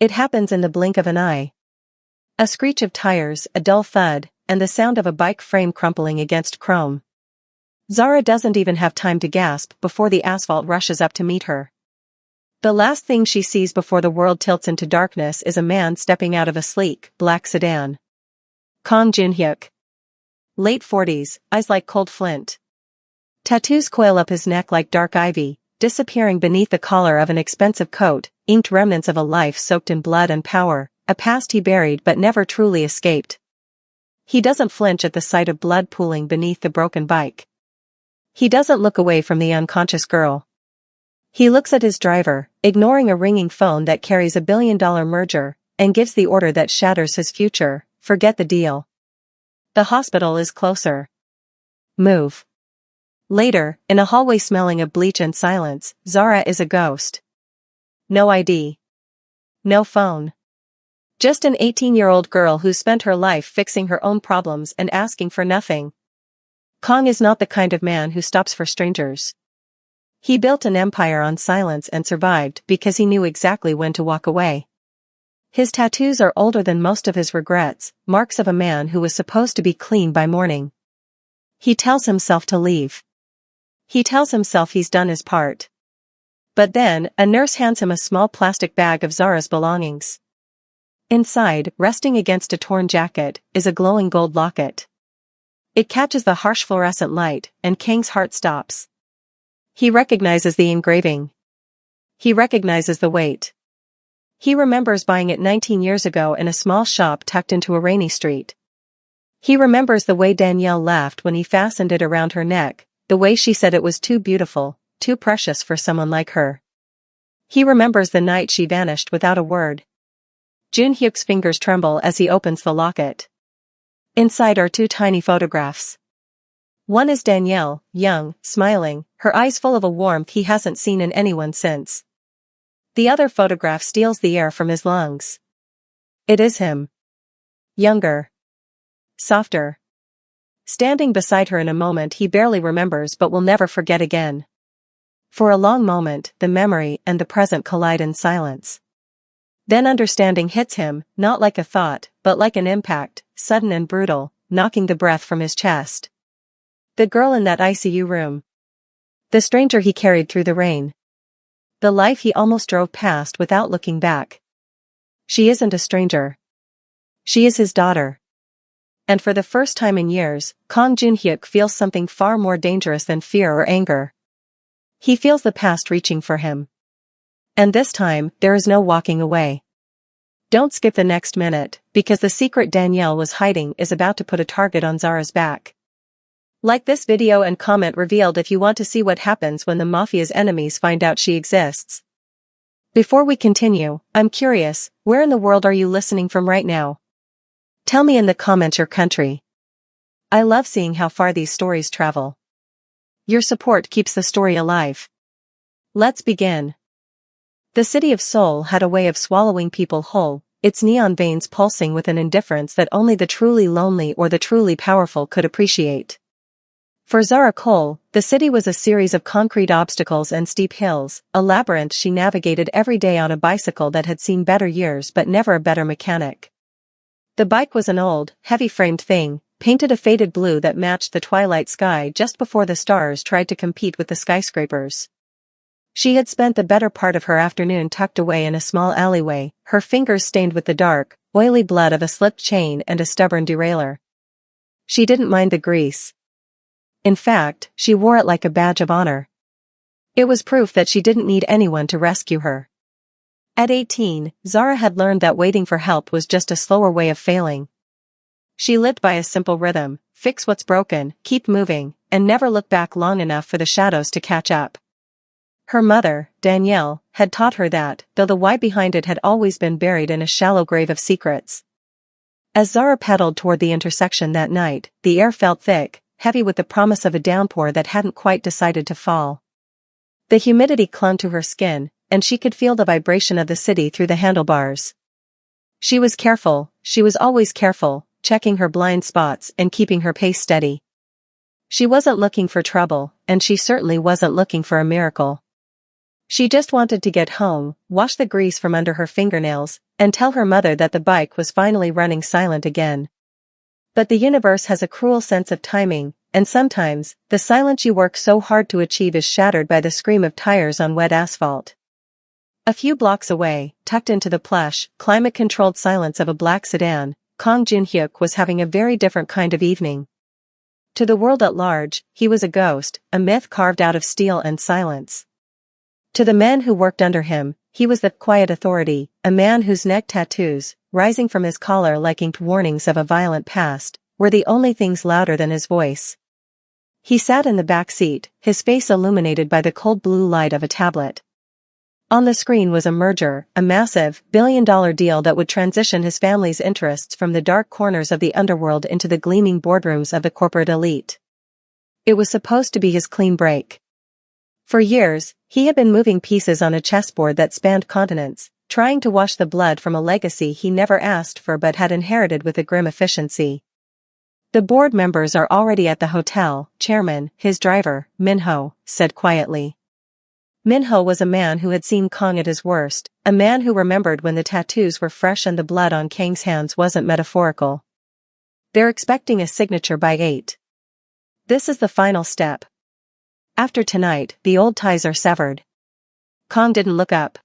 It happens in the blink of an eye. A screech of tires, a dull thud, and the sound of a bike frame crumpling against chrome. Zara doesn't even have time to gasp before the asphalt rushes up to meet her. The last thing she sees before the world tilts into darkness is a man stepping out of a sleek, black sedan. Kang Jin-hyuk. Late 40s, eyes like cold flint. Tattoos coil up his neck like dark ivy, disappearing beneath the collar of an expensive coat, inked remnants of a life soaked in blood and power, a past he buried but never truly escaped. He doesn't flinch at the sight of blood pooling beneath the broken bike. He doesn't look away from the unconscious girl. He looks at his driver, ignoring a ringing phone that carries $1 billion merger, and gives the order that shatters his future: forget the deal. The hospital is closer. Move. Later, in a hallway smelling of bleach and silence, Zara is a ghost. No ID. No phone. Just an 18-year-old girl who spent her life fixing her own problems and asking for nothing. Kang is not the kind of man who stops for strangers. He built an empire on silence and survived because he knew exactly when to walk away. His tattoos are older than most of his regrets, marks of a man who was supposed to be clean by morning. He tells himself to leave. He tells himself he's done his part. But then, a nurse hands him a small plastic bag of Zara's belongings. Inside, resting against a torn jacket, is a glowing gold locket. It catches the harsh fluorescent light, and Kang's heart stops. He recognizes the engraving. He recognizes the weight. He remembers buying it 19 years ago in a small shop tucked into a rainy street. He remembers the way Danielle laughed when he fastened it around her neck, the way she said it was too beautiful, too precious for someone like her. He remembers the night she vanished without a word. Jin-hyuk's fingers tremble as he opens the locket. Inside are 2 tiny photographs. One is Danielle, young, smiling, her eyes full of a warmth he hasn't seen in anyone since. The other photograph steals the air from his lungs. It is him. Younger. Softer. Standing beside her in a moment he barely remembers but will never forget again. For a long moment, the memory and the present collide in silence. Then understanding hits him, not like a thought, but like an impact, sudden and brutal, knocking the breath from his chest. The girl in that ICU room. The stranger he carried through the rain. The life he almost drove past without looking back. She isn't a stranger. She is his daughter. And for the first time in years, Kang Jin-hyuk feels something far more dangerous than fear or anger. He feels the past reaching for him. And this time, there is no walking away. Don't skip the next minute, because the secret Danielle was hiding is about to put a target on Zara's back. Like this video and comment revealed if you want to see what happens when the Mafia's enemies find out she exists. Before we continue, I'm curious, where in the world are you listening from right now? Tell me in the comments your country. I love seeing how far these stories travel. Your support keeps the story alive. Let's begin. The city of Seoul had a way of swallowing people whole, its neon veins pulsing with an indifference that only the truly lonely or the truly powerful could appreciate. For Zara Cole, the city was a series of concrete obstacles and steep hills, a labyrinth she navigated every day on a bicycle that had seen better years but never a better mechanic. The bike was an old, heavy-framed thing, painted a faded blue that matched the twilight sky just before the stars tried to compete with the skyscrapers. She had spent the better part of her afternoon tucked away in a small alleyway, her fingers stained with the dark, oily blood of a slipped chain and a stubborn derailleur. She didn't mind the grease. In fact, she wore it like a badge of honor. It was proof that she didn't need anyone to rescue her. At 18, Zara had learned that waiting for help was just a slower way of failing. She lived by a simple rhythm: fix what's broken, keep moving, and never look back long enough for the shadows to catch up. Her mother, Danielle, had taught her that, though the why behind it had always been buried in a shallow grave of secrets. As Zara pedaled toward the intersection that night, the air felt thick, heavy with the promise of a downpour that hadn't quite decided to fall. The humidity clung to her skin, and she could feel the vibration of the city through the handlebars. She was careful, she was always careful, checking her blind spots and keeping her pace steady. She wasn't looking for trouble, and she certainly wasn't looking for a miracle. She just wanted to get home, wash the grease from under her fingernails, and tell her mother that the bike was finally running silent again. But the universe has a cruel sense of timing, and sometimes, the silence you work so hard to achieve is shattered by the scream of tires on wet asphalt. A few blocks away, tucked into the plush, climate-controlled silence of a black sedan, Kang Jun-hyuk was having a very different kind of evening. To the world at large, he was a ghost, a myth carved out of steel and silence. To the men who worked under him, he was the quiet authority, a man whose neck tattoos, rising from his collar like inked warnings of a violent past, were the only things louder than his voice. He sat in the back seat, his face illuminated by the cold blue light of a tablet. On the screen was a merger, a massive, billion-dollar deal that would transition his family's interests from the dark corners of the underworld into the gleaming boardrooms of the corporate elite. It was supposed to be his clean break. For years, he had been moving pieces on a chessboard that spanned continents, trying to wash the blood from a legacy he never asked for but had inherited with a grim efficiency. The board members are already at the hotel, Chairman, his driver, Minho, said quietly. Minho was a man who had seen Kang at his worst, a man who remembered when the tattoos were fresh and the blood on Kang's hands wasn't metaphorical. They're expecting a signature by 8. This is the final step. After tonight, the old ties are severed. Kang didn't look up.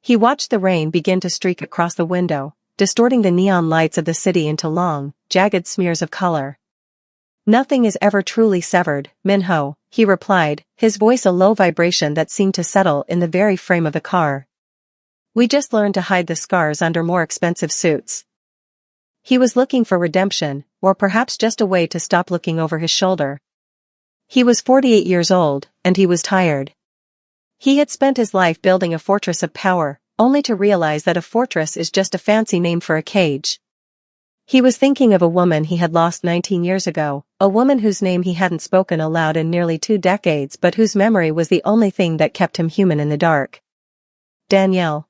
He watched the rain begin to streak across the window, distorting the neon lights of the city into long, jagged smears of color. Nothing is ever truly severed, Minho, he replied, his voice a low vibration that seemed to settle in the very frame of the car. We just learned to hide the scars under more expensive suits. He was looking for redemption, or perhaps just a way to stop looking over his shoulder. He was 48 years old, and he was tired. He had spent his life building a fortress of power, only to realize that a fortress is just a fancy name for a cage. He was thinking of a woman he had lost 19 years ago, a woman whose name he hadn't spoken aloud in nearly 2 decades but whose memory was the only thing that kept him human in the dark. Danielle.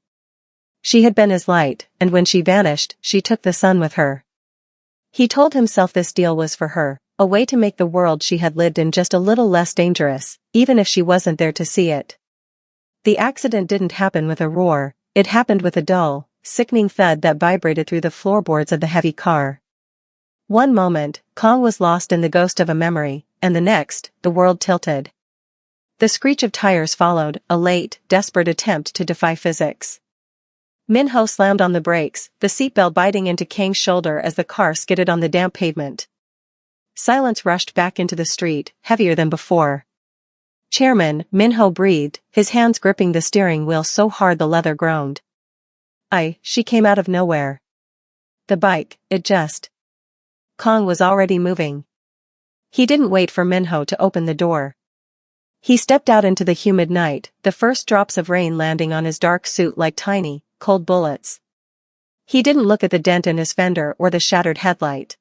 She had been his light, and when she vanished, she took the sun with her. He told himself this deal was for her, a way to make the world she had lived in just a little less dangerous, even if she wasn't there to see it. The accident didn't happen with a roar, it happened with a dull, sickening thud that vibrated through the floorboards of the heavy car. One moment, Kang was lost in the ghost of a memory, and the next, the world tilted. The screech of tires followed, a late, desperate attempt to defy physics. Minho slammed on the brakes, the seatbelt biting into Kang's shoulder as the car skidded on the damp pavement. Silence rushed back into the street, heavier than before. Chairman, Minho breathed, his hands gripping the steering wheel so hard the leather groaned. She came out of nowhere. The bike, it just. Kang was already moving. He didn't wait for Minho to open the door. He stepped out into the humid night, the first drops of rain landing on his dark suit like tiny, cold bullets. He didn't look at the dent in his fender or the shattered headlight.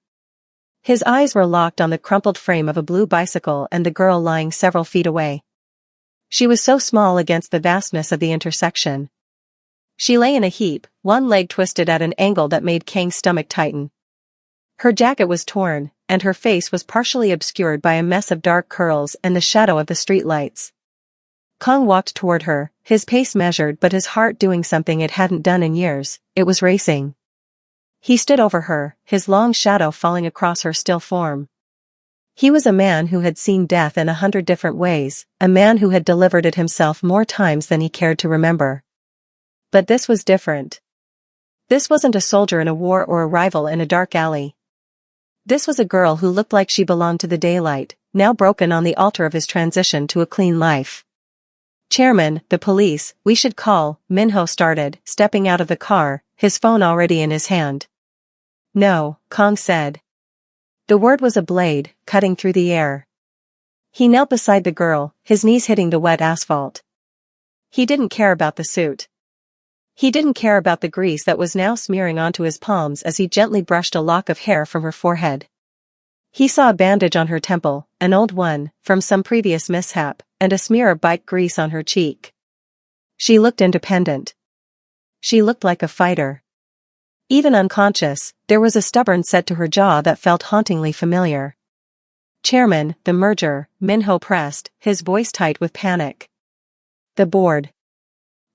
His eyes were locked on the crumpled frame of a blue bicycle and the girl lying several feet away. She was so small against the vastness of the intersection. She lay in a heap, one leg twisted at an angle that made Kang's stomach tighten. Her jacket was torn, and her face was partially obscured by a mess of dark curls and the shadow of the streetlights. Kang walked toward her, his pace measured but his heart doing something it hadn't done in years, it was racing. He stood over her, his long shadow falling across her still form. He was a man who had seen death in 100 different ways, a man who had delivered it himself more times than he cared to remember. But this was different. This wasn't a soldier in a war or a rival in a dark alley. This was a girl who looked like she belonged to the daylight, now broken on the altar of his transition to a clean life. Chairman, the police, we should call, Minho started, stepping out of the car, his phone already in his hand. No, Kang said. The word was a blade, cutting through the air. He knelt beside the girl, his knees hitting the wet asphalt. He didn't care about the suit. He didn't care about the grease that was now smearing onto his palms as he gently brushed a lock of hair from her forehead. He saw a bandage on her temple, an old one, from some previous mishap, and a smear of bike grease on her cheek. She looked independent. She looked like a fighter. Even unconscious, there was a stubborn set to her jaw that felt hauntingly familiar. Chairman, the merger, Minho pressed, his voice tight with panic. The board.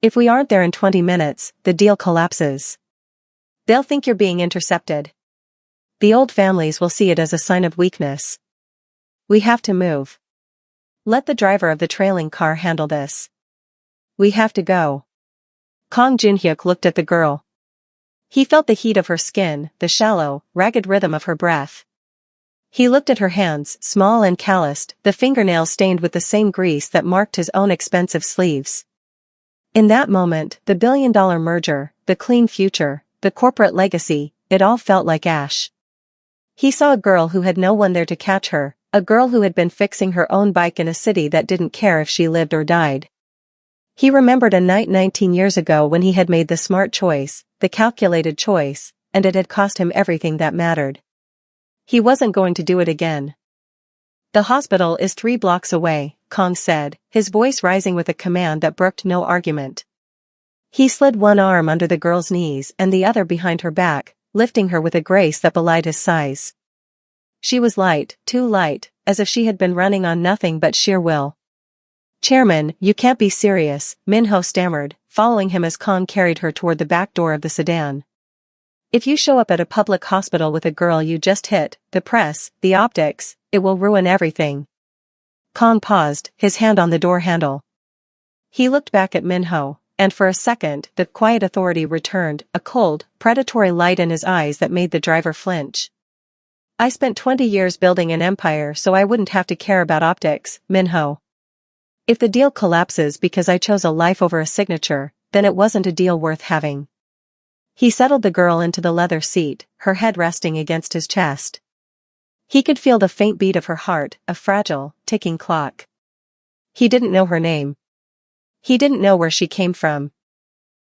If we aren't there in 20 minutes, the deal collapses. They'll think you're being intercepted. The old families will see it as a sign of weakness. We have to move. Let the driver of the trailing car handle this. We have to go. Kang Junhyuk looked at the girl. He felt the heat of her skin, the shallow, ragged rhythm of her breath. He looked at her hands, small and calloused, the fingernails stained with the same grease that marked his own expensive sleeves. In that moment, the billion-dollar merger, the clean future, the corporate legacy, it all felt like ash. He saw a girl who had no one there to catch her, a girl who had been fixing her own bike in a city that didn't care if she lived or died. He remembered a night 19 years ago when he had made the smart choice, the calculated choice, and it had cost him everything that mattered. He wasn't going to do it again. The hospital is 3 blocks away, Kang said, his voice rising with a command that brooked no argument. He slid one arm under the girl's knees and the other behind her back, lifting her with a grace that belied his size. She was light, too light, as if she had been running on nothing but sheer will. Chairman, you can't be serious, Minho stammered, following him as Kang carried her toward the back door of the sedan. If you show up at a public hospital with a girl you just hit, the press, the optics, it will ruin everything. Kang paused, his hand on the door handle. He looked back at Minho, and for a second, the quiet authority returned, a cold, predatory light in his eyes that made the driver flinch. I spent 20 years building an empire so I wouldn't have to care about optics, Minho. If the deal collapses because I chose a life over a signature, then it wasn't a deal worth having. He settled the girl into the leather seat, her head resting against his chest. He could feel the faint beat of her heart, a fragile, ticking clock. He didn't know her name. He didn't know where she came from.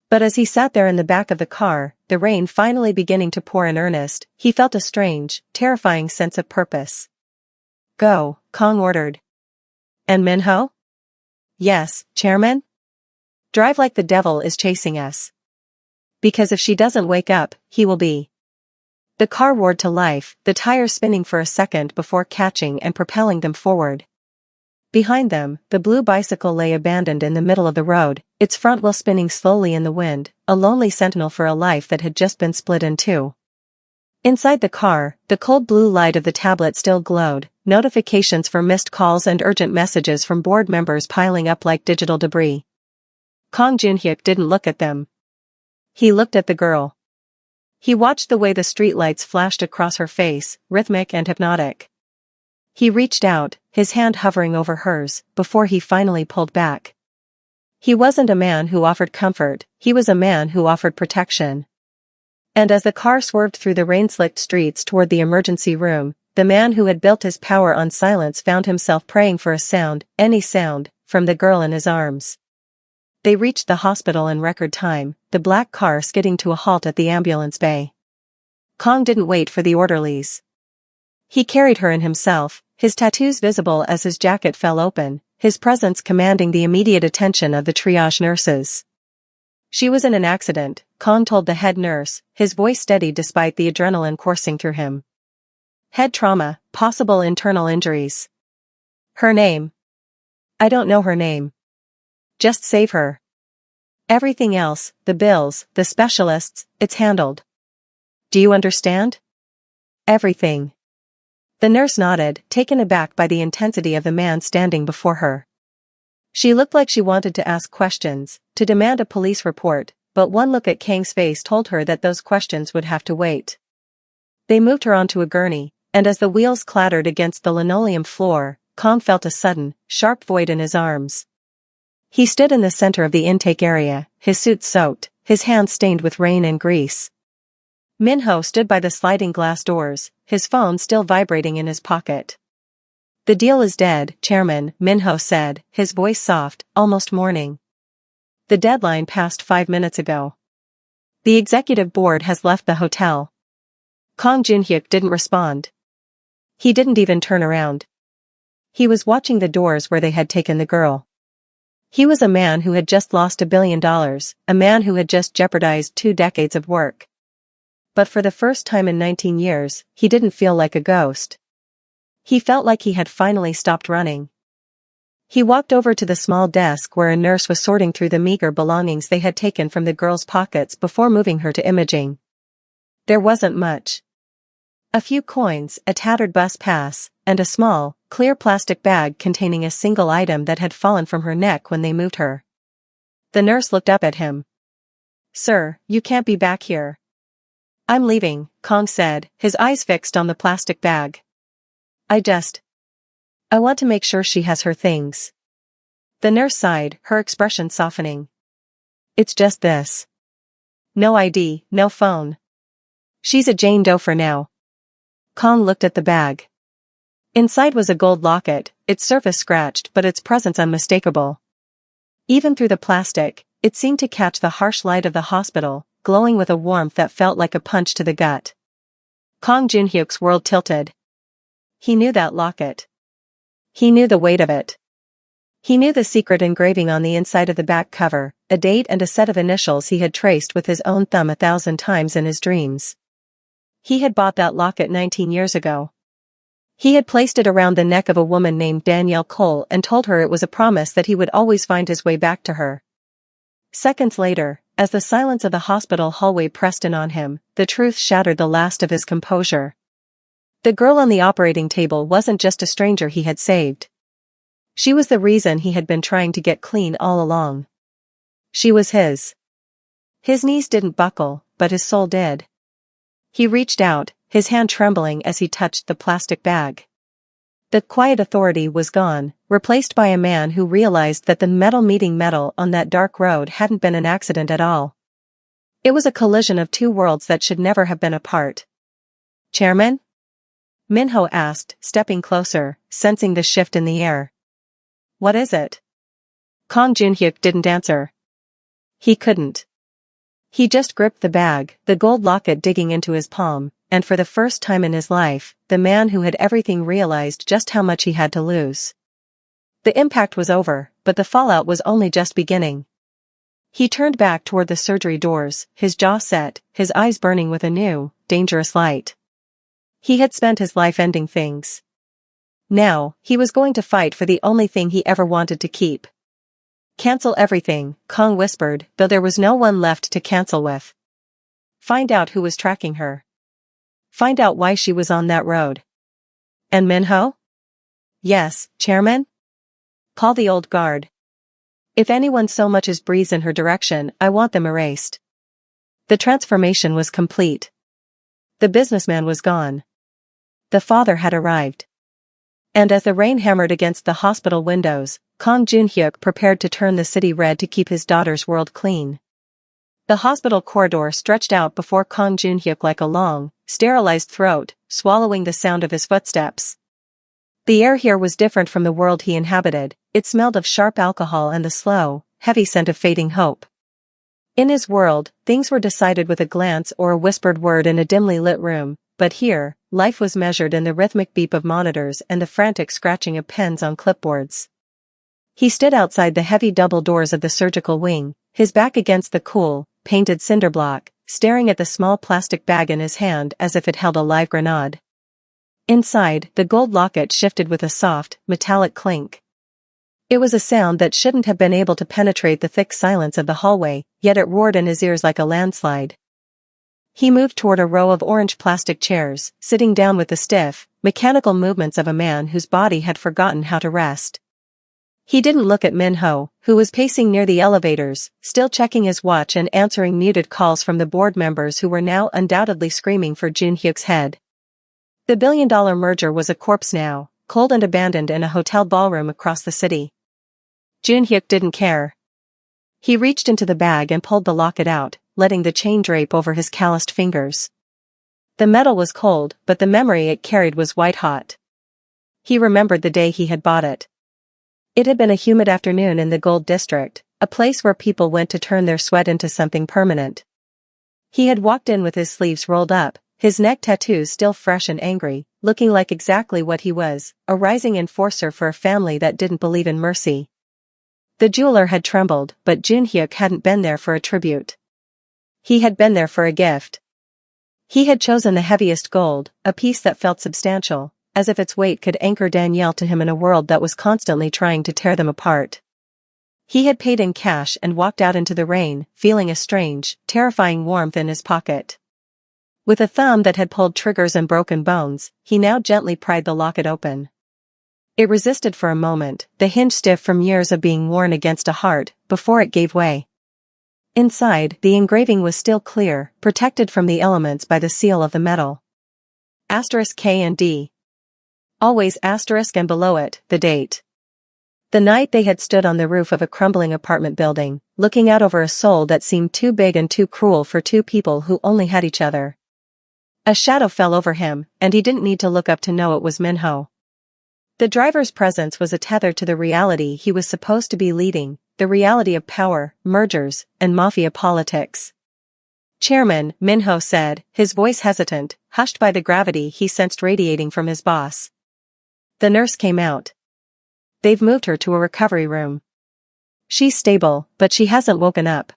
But as he sat there in the back of the car, the rain finally beginning to pour in earnest, he felt a strange, terrifying sense of purpose. Go, Kang ordered. And Minho? Yes, Chairman? Drive like the devil is chasing us. Because if she doesn't wake up, he will be. The car roared to life, the tires spinning for a second before catching and propelling them forward. Behind them, the blue bicycle lay abandoned in the middle of the road, its front wheel spinning slowly in the wind, a lonely sentinel for a life that had just been split in two. Inside the car, the cold blue light of the tablet still glowed, notifications for missed calls and urgent messages from board members piling up like digital debris. Kang Junhyuk didn't look at them. He looked at the girl. He watched the way the streetlights flashed across her face, rhythmic and hypnotic. He reached out, his hand hovering over hers, before he finally pulled back. He wasn't a man who offered comfort, he was a man who offered protection. And as the car swerved through the rain-slicked streets toward the emergency room, the man who had built his power on silence found himself praying for a sound, any sound, from the girl in his arms. They reached the hospital in record time, the black car skidding to a halt at the ambulance bay. Kang didn't wait for the orderlies. He carried her in himself, his tattoos visible as his jacket fell open, his presence commanding the immediate attention of the triage nurses. She was in an accident, Kang told the head nurse, his voice steady despite the adrenaline coursing through him. Head trauma, possible internal injuries. Her name? I don't know her name. Just save her. Everything else, the bills, the specialists, it's handled. Do you understand? Everything. The nurse nodded, taken aback by the intensity of the man standing before her. She looked like she wanted to ask questions, to demand a police report, but one look at Kang's face told her that those questions would have to wait. They moved her onto a gurney, and as the wheels clattered against the linoleum floor, Kang felt a sudden, sharp void in his arms. He stood in the center of the intake area, his suit soaked, his hands stained with rain and grease. Minho stood by the sliding glass doors, his phone still vibrating in his pocket. The deal is dead, Chairman, Minho said, his voice soft, almost mourning. The deadline passed 5 minutes ago. The executive board has left the hotel. Kang Junhyuk didn't respond. He didn't even turn around. He was watching the doors where they had taken the girl. He was a man who had just lost $1 billion, a man who had just jeopardized 2 decades of work. But for the first time in 19 years, he didn't feel like a ghost. He felt like he had finally stopped running. He walked over to the small desk where a nurse was sorting through the meager belongings they had taken from the girl's pockets before moving her to imaging. There wasn't much. A few coins, a tattered bus pass, and a small, clear plastic bag containing a single item that had fallen from her neck when they moved her. The nurse looked up at him. "Sir, you can't be back here." "I'm leaving," Kong said, his eyes fixed on the plastic bag. I want to make sure she has her things." The nurse sighed, her expression softening. "It's just this. No ID, no phone. She's a Jane Doe for now." Kong looked at the bag. Inside was a gold locket, its surface scratched but its presence unmistakable. Even through the plastic, it seemed to catch the harsh light of the hospital, glowing with a warmth that felt like a punch to the gut. Kong Junhyuk's world tilted. He knew that locket. He knew the weight of it. He knew the secret engraving on the inside of the back cover, a date and a set of initials he had traced with his own thumb 1,000 times in his dreams. He had bought that locket 19 years ago. He had placed it around the neck of a woman named Danielle Cole and told her it was a promise that he would always find his way back to her. Seconds later, as the silence of the hospital hallway pressed in on him, the truth shattered the last of his composure. The girl on the operating table wasn't just a stranger he had saved. She was the reason he had been trying to get clean all along. She was his. His knees didn't buckle, but his soul did. He reached out, his hand trembling as he touched the plastic bag. The quiet authority was gone, replaced by a man who realized that the metal meeting metal on that dark road hadn't been an accident at all. It was a collision of two worlds that should never have been apart. "Chairman?" Minho asked, stepping closer, sensing the shift in the air. "What is it?" Kong Junhyuk didn't answer. He couldn't. He just gripped the bag, the gold locket digging into his palm, and for the first time in his life, the man who had everything realized just how much he had to lose. The impact was over, but the fallout was only just beginning. He turned back toward the surgery doors, his jaw set, his eyes burning with a new, dangerous light. He had spent his life ending things. Now, he was going to fight for the only thing he ever wanted to keep. "Cancel everything," Kong whispered, though there was no one left to cancel with. Find out who was tracking her. Find out why she was on that road. "And Minho?" "Yes, Chairman?" "Call the old guard. If anyone so much as breathes in her direction, I want them erased." The transformation was complete. The businessman was gone. The father had arrived. And as the rain hammered against the hospital windows, Kong Junhyuk prepared to turn the city red to keep his daughter's world clean. The hospital corridor stretched out before Kong Junhyuk like a long, sterilized throat, swallowing the sound of his footsteps. The air here was different from the world he inhabited. It smelled of sharp alcohol and the slow, heavy scent of fading hope. In his world, things were decided with a glance or a whispered word in a dimly lit room, but here, life was measured in the rhythmic beep of monitors and the frantic scratching of pens on clipboards. He stood outside the heavy double doors of the surgical wing, his back against the cool, painted cinder block, staring at the small plastic bag in his hand as if it held a live grenade. Inside, the gold locket shifted with a soft, metallic clink. It was a sound that shouldn't have been able to penetrate the thick silence of the hallway, yet it roared in his ears like a landslide. He moved toward a row of orange plastic chairs, sitting down with the stiff, mechanical movements of a man whose body had forgotten how to rest. He didn't look at Minho, who was pacing near the elevators, still checking his watch and answering muted calls from the board members who were now undoubtedly screaming for Junhyuk's head. The billion-dollar merger was a corpse now, cold and abandoned in a hotel ballroom across the city. Junhyuk didn't care. He reached into the bag and pulled the locket out, letting the chain drape over his calloused fingers. The metal was cold, but the memory it carried was white-hot. He remembered the day he had bought it. It had been a humid afternoon in the Gold District, a place where people went to turn their sweat into something permanent. He had walked in with his sleeves rolled up, his neck tattoos still fresh and angry, looking like exactly what he was, a rising enforcer for a family that didn't believe in mercy. The jeweler had trembled, but Junhyuk hadn't been there for a tribute. He had been there for a gift. He had chosen the heaviest gold, a piece that felt substantial, as if its weight could anchor Danielle to him in a world that was constantly trying to tear them apart. He had paid in cash and walked out into the rain, feeling a strange, terrifying warmth in his pocket. With a thumb that had pulled triggers and broken bones, he now gently pried the locket open. It resisted for a moment, the hinge stiff from years of being worn against a heart, before it gave way. Inside, the engraving was still clear, protected from the elements by the seal of the metal. *K and D. Always asterisk and below it, the date. The night they had stood on the roof of a crumbling apartment building, looking out over a soul that seemed too big and too cruel for two people who only had each other. A shadow fell over him, and he didn't need to look up to know it was Minho. The driver's presence was a tether to the reality he was supposed to be leading, the reality of power, mergers, and mafia politics. "Chairman," Minho said, his voice hesitant, hushed by the gravity he sensed radiating from his boss. The nurse came out. "They've moved her to a recovery room. She's stable, but she hasn't woken up.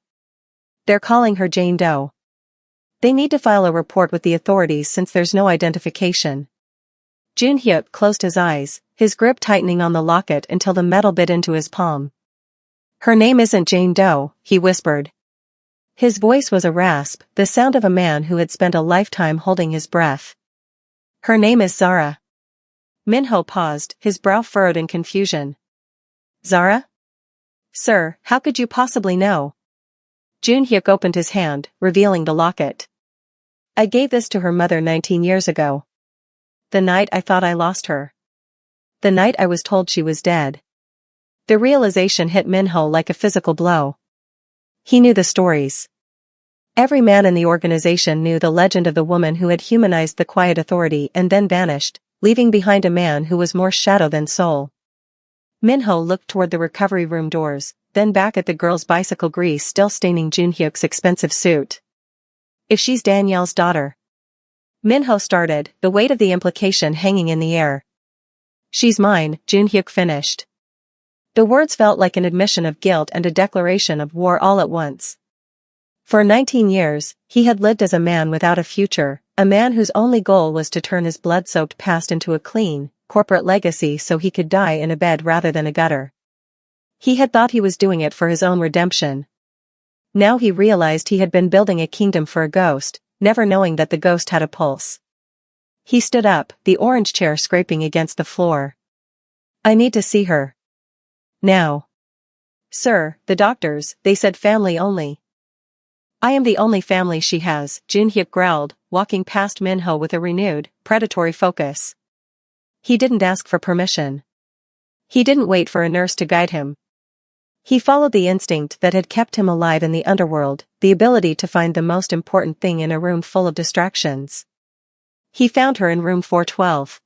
They're calling her Jane Doe. They need to file a report with the authorities since there's no identification." Junhyuk closed his eyes, his grip tightening on the locket until the metal bit into his palm. "Her name isn't Jane Doe," he whispered. His voice was a rasp, the sound of a man who had spent a lifetime holding his breath. "Her name is Zara." Minho paused, his brow furrowed in confusion. "Zara? Sir, how could you possibly know?" Junhyuk opened his hand, revealing the locket. "I gave this to her mother 19 years ago. The night I thought I lost her. The night I was told she was dead." The realization hit Minho like a physical blow. He knew the stories. Every man in the organization knew the legend of the woman who had humanized the quiet authority and then vanished, leaving behind a man who was more shadow than soul. Minho looked toward the recovery room doors, then back at the girl's bicycle grease still staining Junhyuk's expensive suit. "If she's Danielle's daughter." Minho started, the weight of the implication hanging in the air. "She's mine," Junhyuk finished. The words felt like an admission of guilt and a declaration of war all at once. For 19 years, he had lived as a man without a future, a man whose only goal was to turn his blood-soaked past into a clean, corporate legacy so he could die in a bed rather than a gutter. He had thought he was doing it for his own redemption. Now he realized he had been building a kingdom for a ghost, never knowing that the ghost had a pulse. He stood up, the orange chair scraping against the floor. "I need to see her. Now." "Sir, the doctors, they said family only." "I am the only family she has," Junhyuk growled, walking past Minho with a renewed, predatory focus. He didn't ask for permission. He didn't wait for a nurse to guide him. He followed the instinct that had kept him alive in the underworld, the ability to find the most important thing in a room full of distractions. He found her in room 412.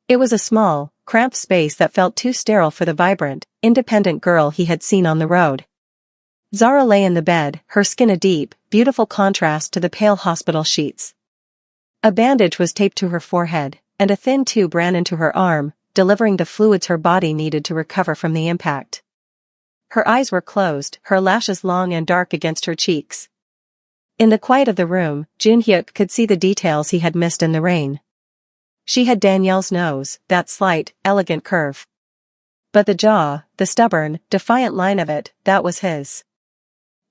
It was a small, cramped space that felt too sterile for the vibrant, independent girl he had seen on the road. Zara lay in the bed, her skin a deep, beautiful contrast to the pale hospital sheets. A bandage was taped to her forehead, and a thin tube ran into her arm, delivering the fluids her body needed to recover from the impact. Her eyes were closed, her lashes long and dark against her cheeks. In the quiet of the room, Junhyuk could see the details he had missed in the rain. She had Danielle's nose, that slight, elegant curve. But the jaw, the stubborn, defiant line of it, that was his.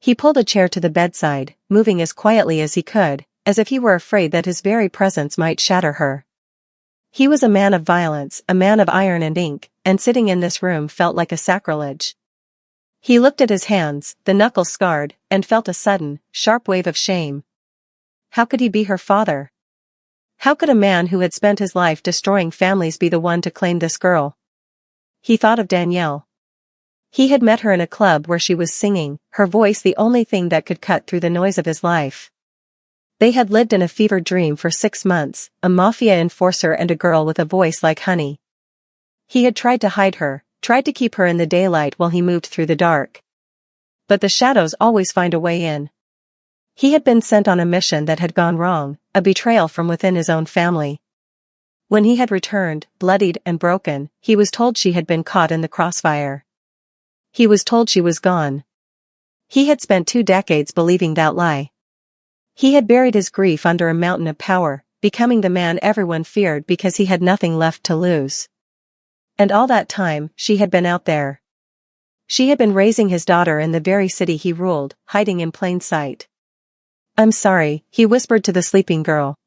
He pulled a chair to the bedside, moving as quietly as he could, as if he were afraid that his very presence might shatter her. He was a man of violence, a man of iron and ink, and sitting in this room felt like a sacrilege. He looked at his hands, the knuckles scarred, and felt a sudden, sharp wave of shame. How could he be her father? How could a man who had spent his life destroying families be the one to claim this girl? He thought of Danielle. He had met her in a club where she was singing, her voice the only thing that could cut through the noise of his life. They had lived in a fever dream for 6 months, a mafia enforcer and a girl with a voice like honey. He had tried to hide her, tried to keep her in the daylight while he moved through the dark. But the shadows always find a way in. He had been sent on a mission that had gone wrong, a betrayal from within his own family. When he had returned, bloodied and broken, he was told she had been caught in the crossfire. He was told she was gone. He had spent 2 decades believing that lie. He had buried his grief under a mountain of power, becoming the man everyone feared because he had nothing left to lose. And all that time, she had been out there. She had been raising his daughter in the very city he ruled, hiding in plain sight. "I'm sorry," he whispered to the sleeping girl.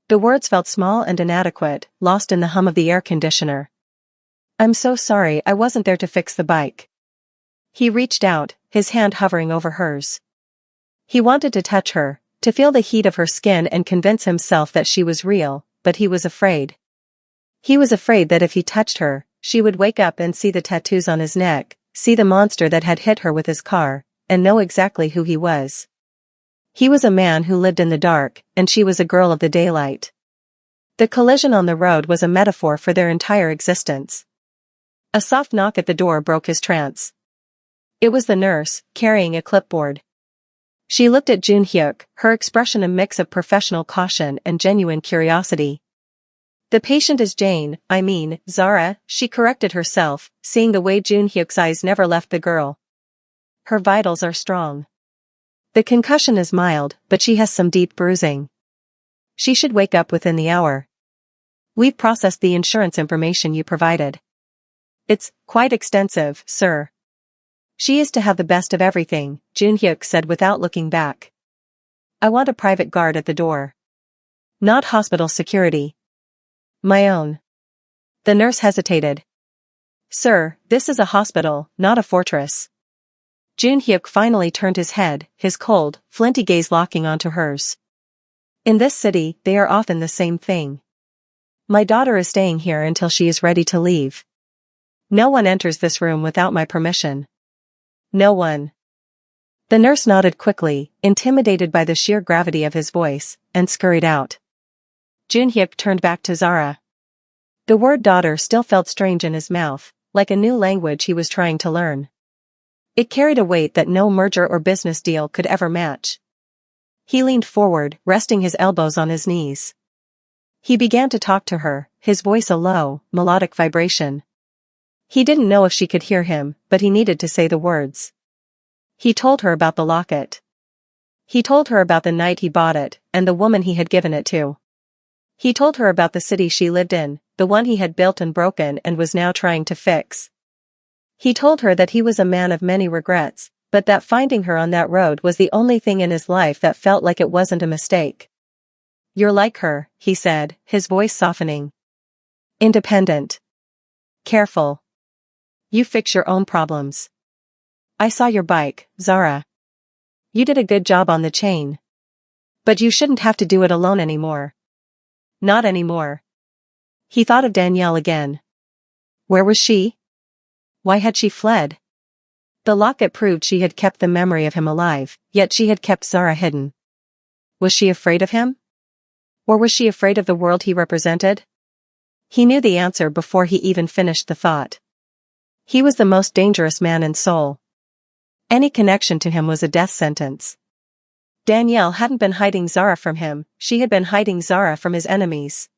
The words felt small and inadequate, lost in the hum of the air conditioner. "I'm so sorry I wasn't there to fix the bike." He reached out, his hand hovering over hers. He wanted to touch her, to feel the heat of her skin and convince himself that she was real, but he was afraid. He was afraid that if he touched her, she would wake up and see the tattoos on his neck, see the monster that had hit her with his car, and know exactly who he was. He was a man who lived in the dark, and she was a girl of the daylight. The collision on the road was a metaphor for their entire existence. A soft knock at the door broke his trance. It was the nurse, carrying a clipboard. She looked at Jun Hyuk, her expression a mix of professional caution and genuine curiosity. "The patient is Zara," she corrected herself, seeing the way Jun Hyuk's eyes never left the girl. "Her vitals are strong. The concussion is mild, but she has some deep bruising. She should wake up within the hour. We've processed the insurance information you provided. It's quite extensive, sir." "She is to have the best of everything," Jun Hyuk said without looking back. "I want a private guard at the door. Not hospital security. My own." The nurse hesitated. "Sir, this is a hospital, not a fortress." Jun Hyuk finally turned his head, his cold, flinty gaze locking onto hers. "In this city, they are often the same thing. My daughter is staying here until she is ready to leave. No one enters this room without my permission. No one." The nurse nodded quickly, intimidated by the sheer gravity of his voice, and scurried out. Jun Hyuk turned back to Zara. The word daughter still felt strange in his mouth, like a new language he was trying to learn. It carried a weight that no merger or business deal could ever match. He leaned forward, resting his elbows on his knees. He began to talk to her, his voice a low, melodic vibration. He didn't know if she could hear him, but he needed to say the words. He told her about the locket. He told her about the night he bought it, and the woman he had given it to. He told her about the city she lived in, the one he had built and broken and was now trying to fix. He told her that he was a man of many regrets, but that finding her on that road was the only thing in his life that felt like it wasn't a mistake. "You're like her," he said, his voice softening. "Independent. Careful. You fix your own problems. I saw your bike, Zara. You did a good job on the chain. But you shouldn't have to do it alone anymore. Not anymore." He thought of Danielle again. Where was she? Why had she fled? The locket proved she had kept the memory of him alive, yet she had kept Zara hidden. Was she afraid of him? Or was she afraid of the world he represented? He knew the answer before he even finished the thought. He was the most dangerous man in Seoul. Any connection to him was a death sentence. Danielle hadn't been hiding Zara from him, she had been hiding Zara from his enemies.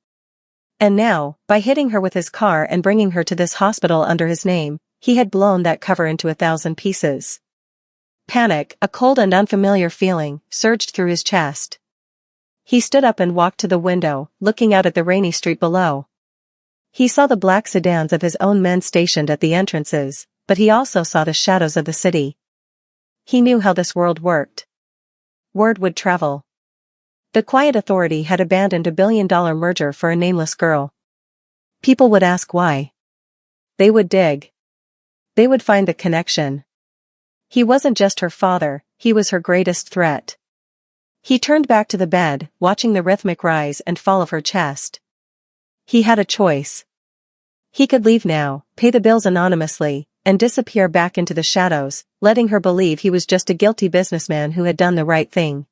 And now, by hitting her with his car and bringing her to this hospital under his name, he had blown that cover into 1,000 pieces. Panic, a cold and unfamiliar feeling, surged through his chest. He stood up and walked to the window, looking out at the rainy street below. He saw the black sedans of his own men stationed at the entrances, but he also saw the shadows of the city. He knew how this world worked. Word would travel. The quiet authority had abandoned a billion-dollar merger for a nameless girl. People would ask why. They would dig. They would find the connection. He wasn't just her father, he was her greatest threat. He turned back to the bed, watching the rhythmic rise and fall of her chest. He had a choice. He could leave now, pay the bills anonymously, and disappear back into the shadows, letting her believe he was just a guilty businessman who had done the right thing.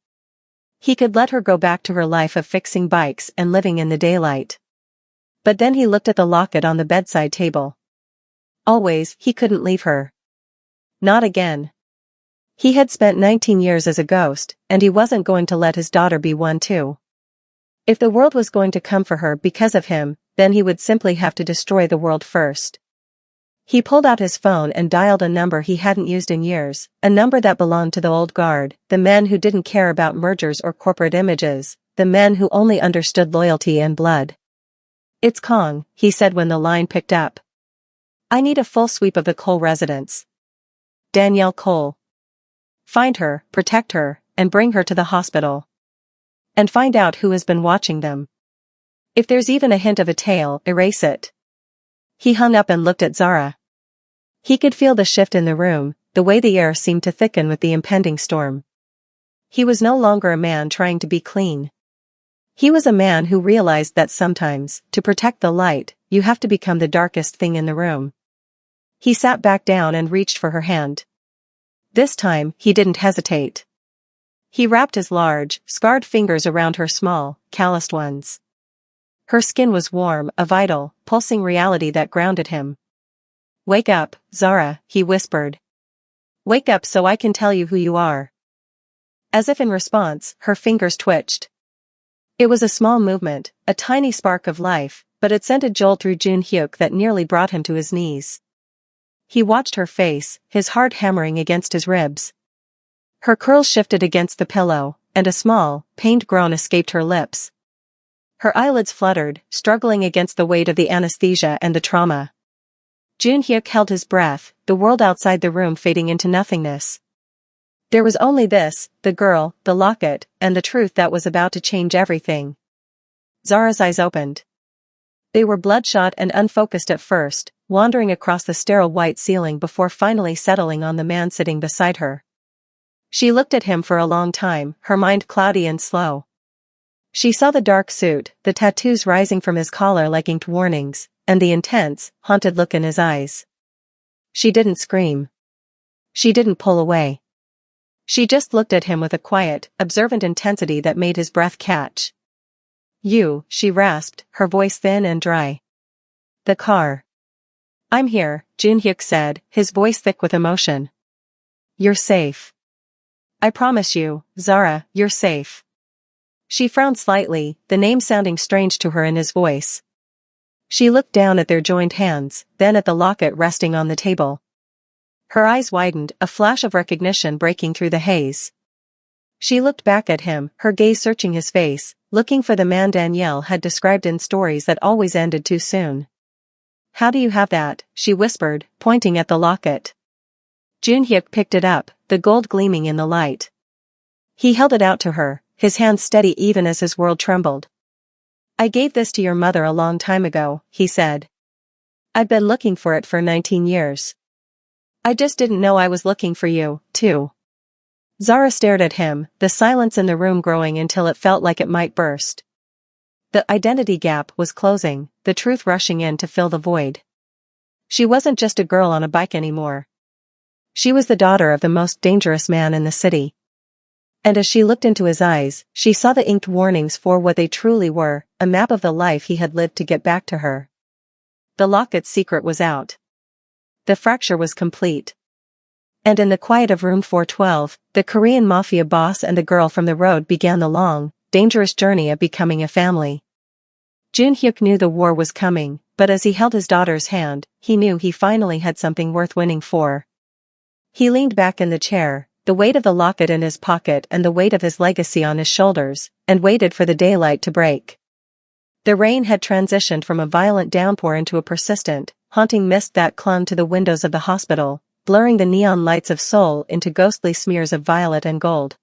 He could let her go back to her life of fixing bikes and living in the daylight. But then he looked at the locket on the bedside table. Always, he couldn't leave her. Not again. He had spent 19 years as a ghost, and he wasn't going to let his daughter be one too. If the world was going to come for her because of him, then he would simply have to destroy the world first. He pulled out his phone and dialed a number he hadn't used in years, a number that belonged to the old guard, the men who didn't care about mergers or corporate images, the men who only understood loyalty and blood. "It's Kong," he said when the line picked up. "I need a full sweep of the Cole residence. Danielle Cole. Find her, protect her, and bring her to the hospital. And find out who has been watching them. If there's even a hint of a tail, erase it." He hung up and looked at Zara. He could feel the shift in the room, the way the air seemed to thicken with the impending storm. He was no longer a man trying to be clean. He was a man who realized that sometimes, to protect the light, you have to become the darkest thing in the room. He sat back down and reached for her hand. This time, he didn't hesitate. He wrapped his large, scarred fingers around her small, calloused ones. Her skin was warm, a vital, pulsing reality that grounded him. "Wake up, Zara," he whispered. "Wake up so I can tell you who you are." As if in response, her fingers twitched. It was a small movement, a tiny spark of life, but it sent a jolt through Jun Hyuk that nearly brought him to his knees. He watched her face, his heart hammering against his ribs. Her curls shifted against the pillow, and a small, pained groan escaped her lips. Her eyelids fluttered, struggling against the weight of the anesthesia and the trauma. Jun Hyuk held his breath, the world outside the room fading into nothingness. There was only this, the girl, the locket, and the truth that was about to change everything. Zara's eyes opened. They were bloodshot and unfocused at first, wandering across the sterile white ceiling before finally settling on the man sitting beside her. She looked at him for a long time, her mind cloudy and slow. She saw the dark suit, the tattoos rising from his collar like inked warnings, and the intense, haunted look in his eyes. She didn't scream. She didn't pull away. She just looked at him with a quiet, observant intensity that made his breath catch. "You," she rasped, her voice thin and dry. "The car." "I'm here," Jun Hyuk said, his voice thick with emotion. "You're safe. I promise you, Zara, you're safe." She frowned slightly, the name sounding strange to her in his voice. She looked down at their joined hands, then at the locket resting on the table. Her eyes widened, a flash of recognition breaking through the haze. She looked back at him, her gaze searching his face, looking for the man Danielle had described in stories that always ended too soon. "How do you have that?" she whispered, pointing at the locket. Jun Hyuk picked it up, the gold gleaming in the light. He held it out to her, his hands steady even as his world trembled. "I gave this to your mother a long time ago," he said. "I've been looking for it for 19 years. I just didn't know I was looking for you, too." Zara stared at him, the silence in the room growing until it felt like it might burst. The identity gap was closing, the truth rushing in to fill the void. She wasn't just a girl on a bike anymore. She was the daughter of the most dangerous man in the city. And as she looked into his eyes, she saw the inked warnings for what they truly were, a map of the life he had lived to get back to her. The locket's secret was out. The fracture was complete. And in the quiet of room 412, the Korean Mafia boss and the girl from the road began the long, dangerous journey of becoming a family. Jun Hyuk knew the war was coming, but as he held his daughter's hand, he knew he finally had something worth winning for. He leaned back in the chair, the weight of the locket in his pocket and the weight of his legacy on his shoulders, and waited for the daylight to break. The rain had transitioned from a violent downpour into a persistent, haunting mist that clung to the windows of the hospital, blurring the neon lights of Seoul into ghostly smears of violet and gold.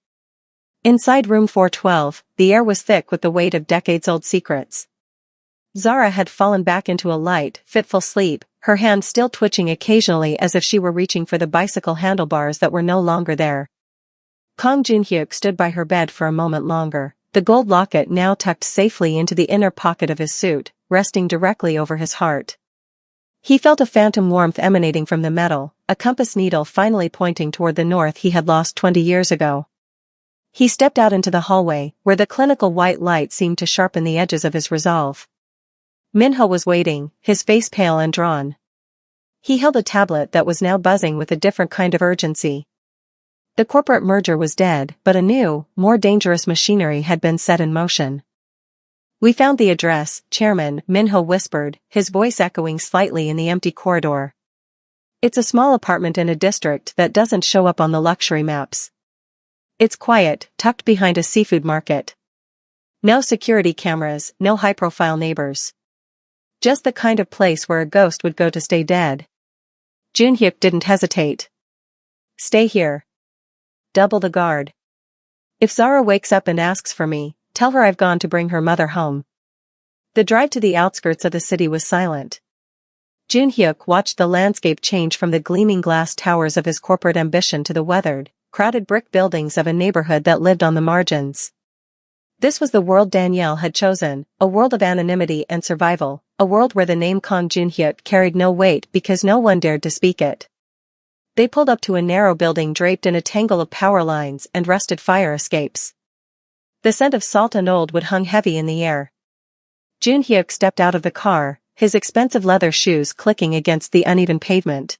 Inside room 412, the air was thick with the weight of decades-old secrets. Zara had fallen back into a light, fitful sleep, her hand still twitching occasionally as if she were reaching for the bicycle handlebars that were no longer there. Kong Jun Hyuk stood by her bed for a moment longer, the gold locket now tucked safely into the inner pocket of his suit, resting directly over his heart. He felt a phantom warmth emanating from the metal, a compass needle finally pointing toward the north he had lost 20 years ago. He stepped out into the hallway, where the clinical white light seemed to sharpen the edges of his resolve. Minho was waiting, his face pale and drawn. He held a tablet that was now buzzing with a different kind of urgency. The corporate merger was dead, but a new, more dangerous machinery had been set in motion. "We found the address," Chairman Minho whispered, his voice echoing slightly in the empty corridor. "It's a small apartment in a district that doesn't show up on the luxury maps. It's quiet, tucked behind a seafood market. No security cameras, no high-profile neighbors. Just the kind of place where a ghost would go to stay dead. Junhyuk didn't hesitate. Stay here. Double the guard. If Zara wakes up and asks for me, tell her I've gone to bring her mother home. The drive to the outskirts of the city was silent. Junhyuk watched the landscape change from the gleaming glass towers of his corporate ambition to the weathered, crowded brick buildings of a neighborhood that lived on the margins. This was the world Danielle had chosen, a world of anonymity and survival, a world where the name Kang Junhyuk carried no weight because no one dared to speak it. They pulled up to a narrow building draped in a tangle of power lines and rusted fire escapes. The scent of salt and old wood hung heavy in the air. Junhyuk stepped out of the car, his expensive leather shoes clicking against the uneven pavement.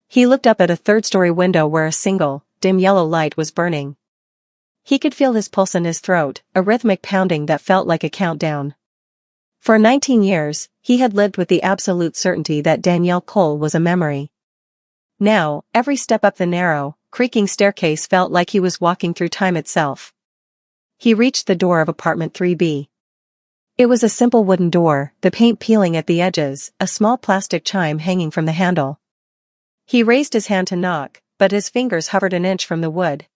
He looked up at a third-story window where a single, dim yellow light was burning. He could feel his pulse in his throat, a rhythmic pounding that felt like a countdown. For 19 years, he had lived with the absolute certainty that Danielle Cole was a memory. Now, every step up the narrow, creaking staircase felt like he was walking through time itself. He reached the door of apartment 3B. It was a simple wooden door, the paint peeling at the edges, a small plastic chime hanging from the handle. He raised his hand to knock, but his fingers hovered an inch from the wood.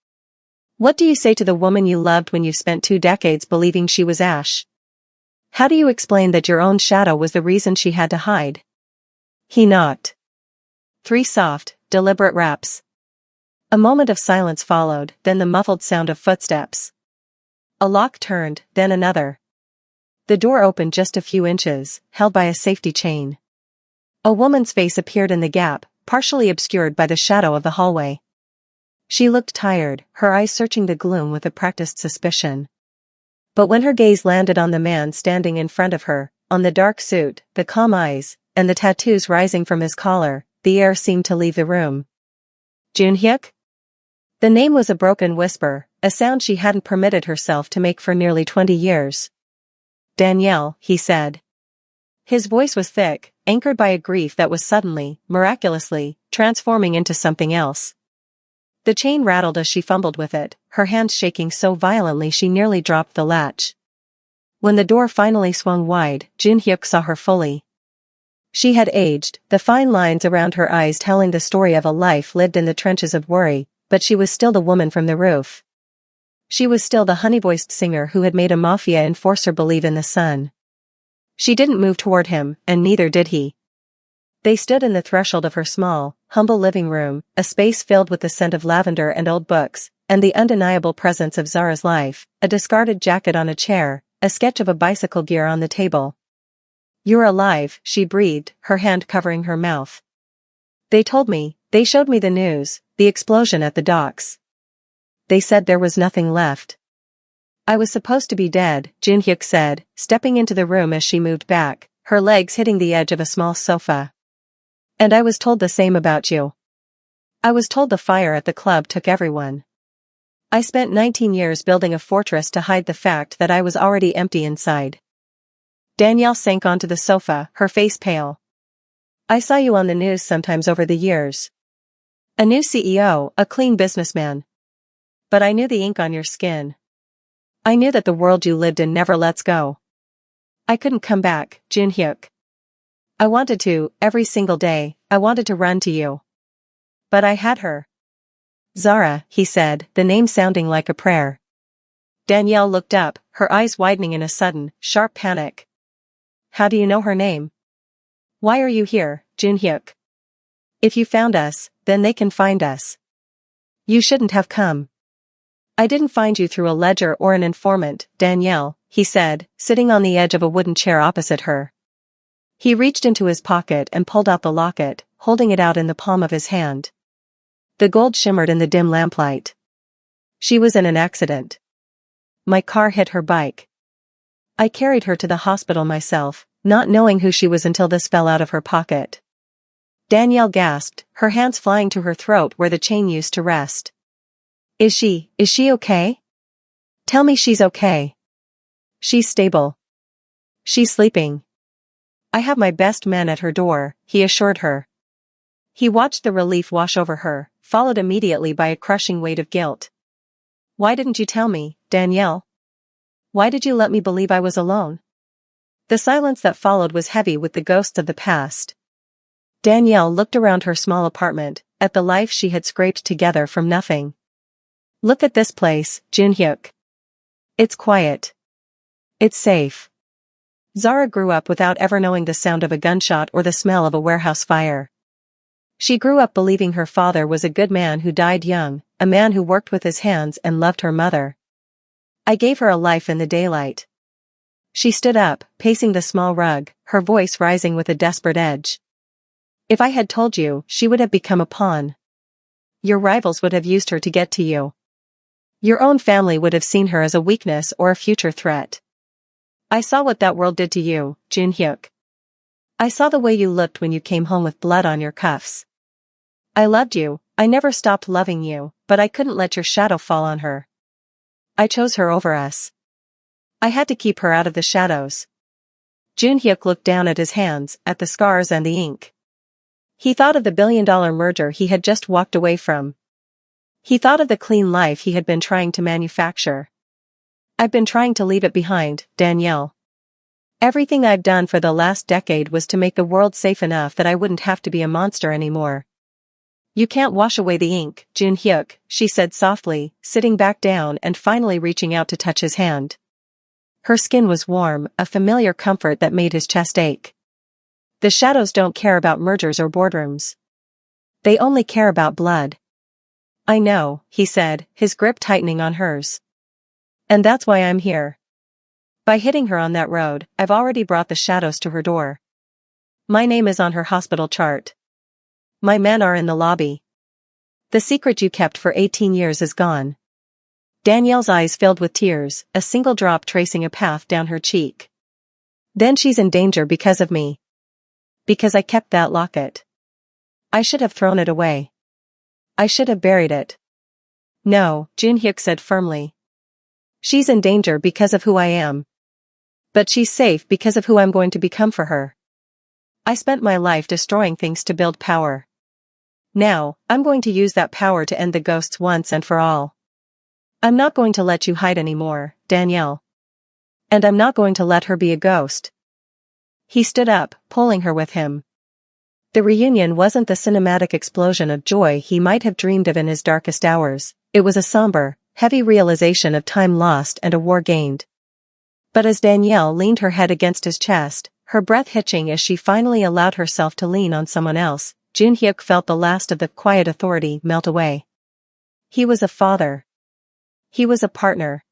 What do you say to the woman you loved when you spent 2 decades believing she was ash? How do you explain that your own shadow was the reason she had to hide? He knocked. 3 soft, deliberate raps. A moment of silence followed, then the muffled sound of footsteps. A lock turned, then another. The door opened just a few inches, held by a safety chain. A woman's face appeared in the gap, partially obscured by the shadow of the hallway. She looked tired, her eyes searching the gloom with a practiced suspicion. But when her gaze landed on the man standing in front of her, on the dark suit, the calm eyes, and the tattoos rising from his collar, the air seemed to leave the room. Junhyuk? The name was a broken whisper, a sound she hadn't permitted herself to make for nearly 20 years. Danielle, he said. His voice was thick, anchored by a grief that was suddenly, miraculously, transforming into something else. The chain rattled as she fumbled with it, her hands shaking so violently she nearly dropped the latch. When the door finally swung wide, Junhyuk saw her fully. She had aged, the fine lines around her eyes telling the story of a life lived in the trenches of worry, but she was still the woman from the roof. She was still the honey-voiced singer who had made a Mafia enforcer believe in the sun. She didn't move toward him, and neither did he. They stood in the threshold of her small, humble living room, a space filled with the scent of lavender and old books, and the undeniable presence of Zara's life, a discarded jacket on a chair, a sketch of a bicycle gear on the table. You're alive, she breathed, her hand covering her mouth. They showed me the news, the explosion at the docks. They said there was nothing left. I was supposed to be dead, Junhyuk said, stepping into the room as she moved back, her legs hitting the edge of a small sofa. And I was told the same about you. I was told the fire at the club took everyone. I spent 19 years building a fortress to hide the fact that I was already empty inside. Danielle sank onto the sofa, her face pale. I saw you on the news sometimes over the years. A new CEO, a clean businessman. But I knew the ink on your skin. I knew that the world you lived in never lets go. I couldn't come back, Junhyuk. I wanted to, every single day, I wanted to run to you. But I had her. Zara, he said, the name sounding like a prayer. Danielle looked up, her eyes widening in a sudden, sharp panic. How do you know her name? Why are you here, Junhyuk? If you found us, then they can find us. You shouldn't have come. I didn't find you through a ledger or an informant, Danielle, he said, sitting on the edge of a wooden chair opposite her. He reached into his pocket and pulled out the locket, holding it out in the palm of his hand. The gold shimmered in the dim lamplight. She was in an accident. My car hit her bike. I carried her to the hospital myself, not knowing who she was until this fell out of her pocket. Danielle gasped, her hands flying to her throat where the chain used to rest. Is she okay? Tell me she's okay. She's stable. She's sleeping. I have my best men at her door, he assured her. He watched the relief wash over her, followed immediately by a crushing weight of guilt. Why didn't you tell me, Danielle? Why did you let me believe I was alone? The silence that followed was heavy with the ghosts of the past. Danielle looked around her small apartment, at the life she had scraped together from nothing. Look at this place, Junhyuk. It's quiet. It's safe. Zara grew up without ever knowing the sound of a gunshot or the smell of a warehouse fire. She grew up believing her father was a good man who died young, a man who worked with his hands and loved her mother. I gave her a life in the daylight. She stood up, pacing the small rug, her voice rising with a desperate edge. If I had told you, she would have become a pawn. Your rivals would have used her to get to you. Your own family would have seen her as a weakness or a future threat. I saw what that world did to you, Junhyuk. I saw the way you looked when you came home with blood on your cuffs. I loved you, I never stopped loving you, but I couldn't let your shadow fall on her. I chose her over us. I had to keep her out of the shadows. Junhyuk looked down at his hands, at the scars and the ink. He thought of the billion-dollar merger he had just walked away from. He thought of the clean life he had been trying to manufacture. I've been trying to leave it behind, Danielle. Everything I've done for the last decade was to make the world safe enough that I wouldn't have to be a monster anymore. You can't wash away the ink, Junhyuk, she said softly, sitting back down and finally reaching out to touch his hand. Her skin was warm, a familiar comfort that made his chest ache. The shadows don't care about mergers or boardrooms. They only care about blood. I know, he said, his grip tightening on hers. And that's why I'm here. By hitting her on that road, I've already brought the shadows to her door. My name is on her hospital chart. My men are in the lobby. The secret you kept for 18 years is gone. Danielle's eyes filled with tears, a single drop tracing a path down her cheek. Then she's in danger because of me. Because I kept that locket. I should have thrown it away. I should have buried it. No, Junhyuk said firmly. She's in danger because of who I am. But she's safe because of who I'm going to become for her. I spent my life destroying things to build power. Now, I'm going to use that power to end the ghosts once and for all. I'm not going to let you hide anymore, Danielle. And I'm not going to let her be a ghost. He stood up, pulling her with him. The reunion wasn't the cinematic explosion of joy he might have dreamed of in his darkest hours. It was a somber, heavy realization of time lost and a war gained. But as Danielle leaned her head against his chest, her breath hitching as she finally allowed herself to lean on someone else, Junhyuk felt the last of the quiet authority melt away. He was a father. He was a partner.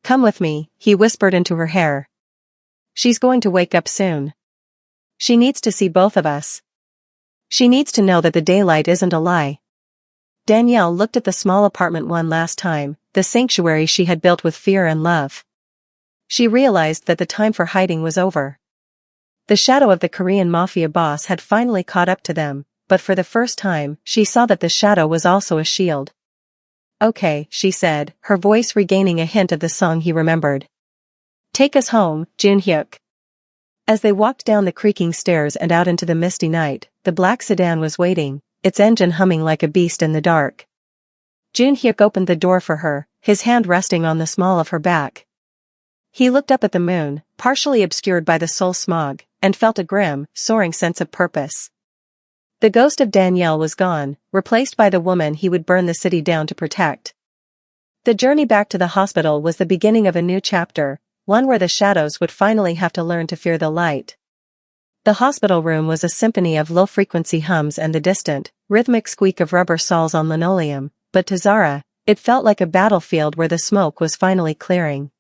Come with me, he whispered into her hair. She's going to wake up soon. She needs to see both of us. She needs to know that the daylight isn't a lie. Danielle looked at the small apartment one last time, the sanctuary she had built with fear and love. She realized that the time for hiding was over. The shadow of the Korean Mafia boss had finally caught up to them, but for the first time, she saw that the shadow was also a shield. Okay, she said, her voice regaining a hint of the song he remembered. Take us home, Junhyuk. As they walked down the creaking stairs and out into the misty night, the black sedan was waiting, its engine humming like a beast in the dark. Junhyuk opened the door for her, his hand resting on the small of her back. He looked up at the moon, partially obscured by the Seoul smog, and felt a grim, soaring sense of purpose. The ghost of Danielle was gone, replaced by the woman he would burn the city down to protect. The journey back to the hospital was the beginning of a new chapter, one where the shadows would finally have to learn to fear the light. The hospital room was a symphony of low-frequency hums and the distant, rhythmic squeak of rubber soles on linoleum, but to Zara, it felt like a battlefield where the smoke was finally clearing.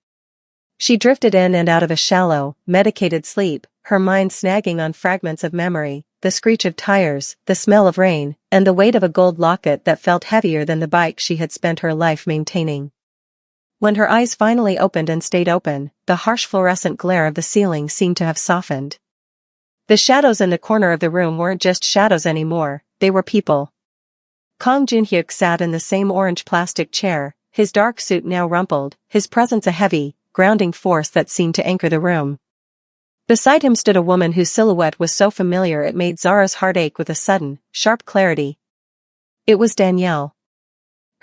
She drifted in and out of a shallow, medicated sleep, her mind snagging on fragments of memory, the screech of tires, the smell of rain, and the weight of a gold locket that felt heavier than the bike she had spent her life maintaining. When her eyes finally opened and stayed open, the harsh fluorescent glare of the ceiling seemed to have softened. The shadows in the corner of the room weren't just shadows anymore, they were people. Kang Junhyuk sat in the same orange plastic chair, his dark suit now rumpled, his presence a heavy, grounding force that seemed to anchor the room. Beside him stood a woman whose silhouette was so familiar it made Zara's heart ache with a sudden, sharp clarity. It was Danielle.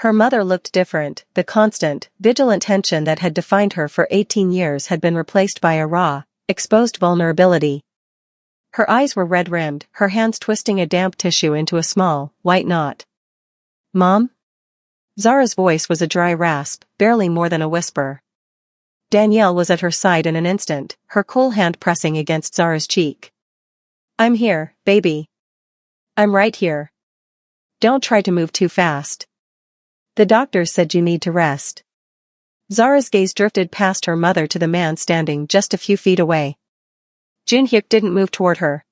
Her mother looked different. The constant, vigilant tension that had defined her for 18 years had been replaced by a raw, exposed vulnerability. Her eyes were red-rimmed, her hands twisting a damp tissue into a small, white knot. "Mom?" Zara's voice was a dry rasp, barely more than a whisper. Danielle was at her side in an instant, her cool hand pressing against Zara's cheek. "I'm here, baby. I'm right here. Don't try to move too fast. The doctors said you need to rest." Zara's gaze drifted past her mother to the man standing just a few feet away. Junhyuk didn't move toward her.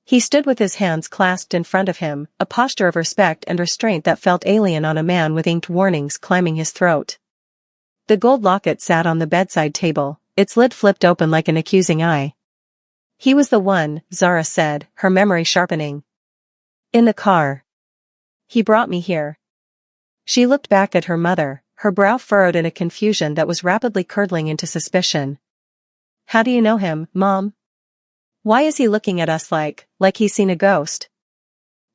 He stood with his hands clasped in front of him, a posture of respect and restraint that felt alien on a man with inked warnings climbing his throat. The gold locket sat on the bedside table, its lid flipped open like an accusing eye. "He was the one," Zara said, her memory sharpening. "In the car. He brought me here." She looked back at her mother, her brow furrowed in a confusion that was rapidly curdling into suspicion. "How do you know him, Mom? Why is he looking at us like he's seen a ghost?"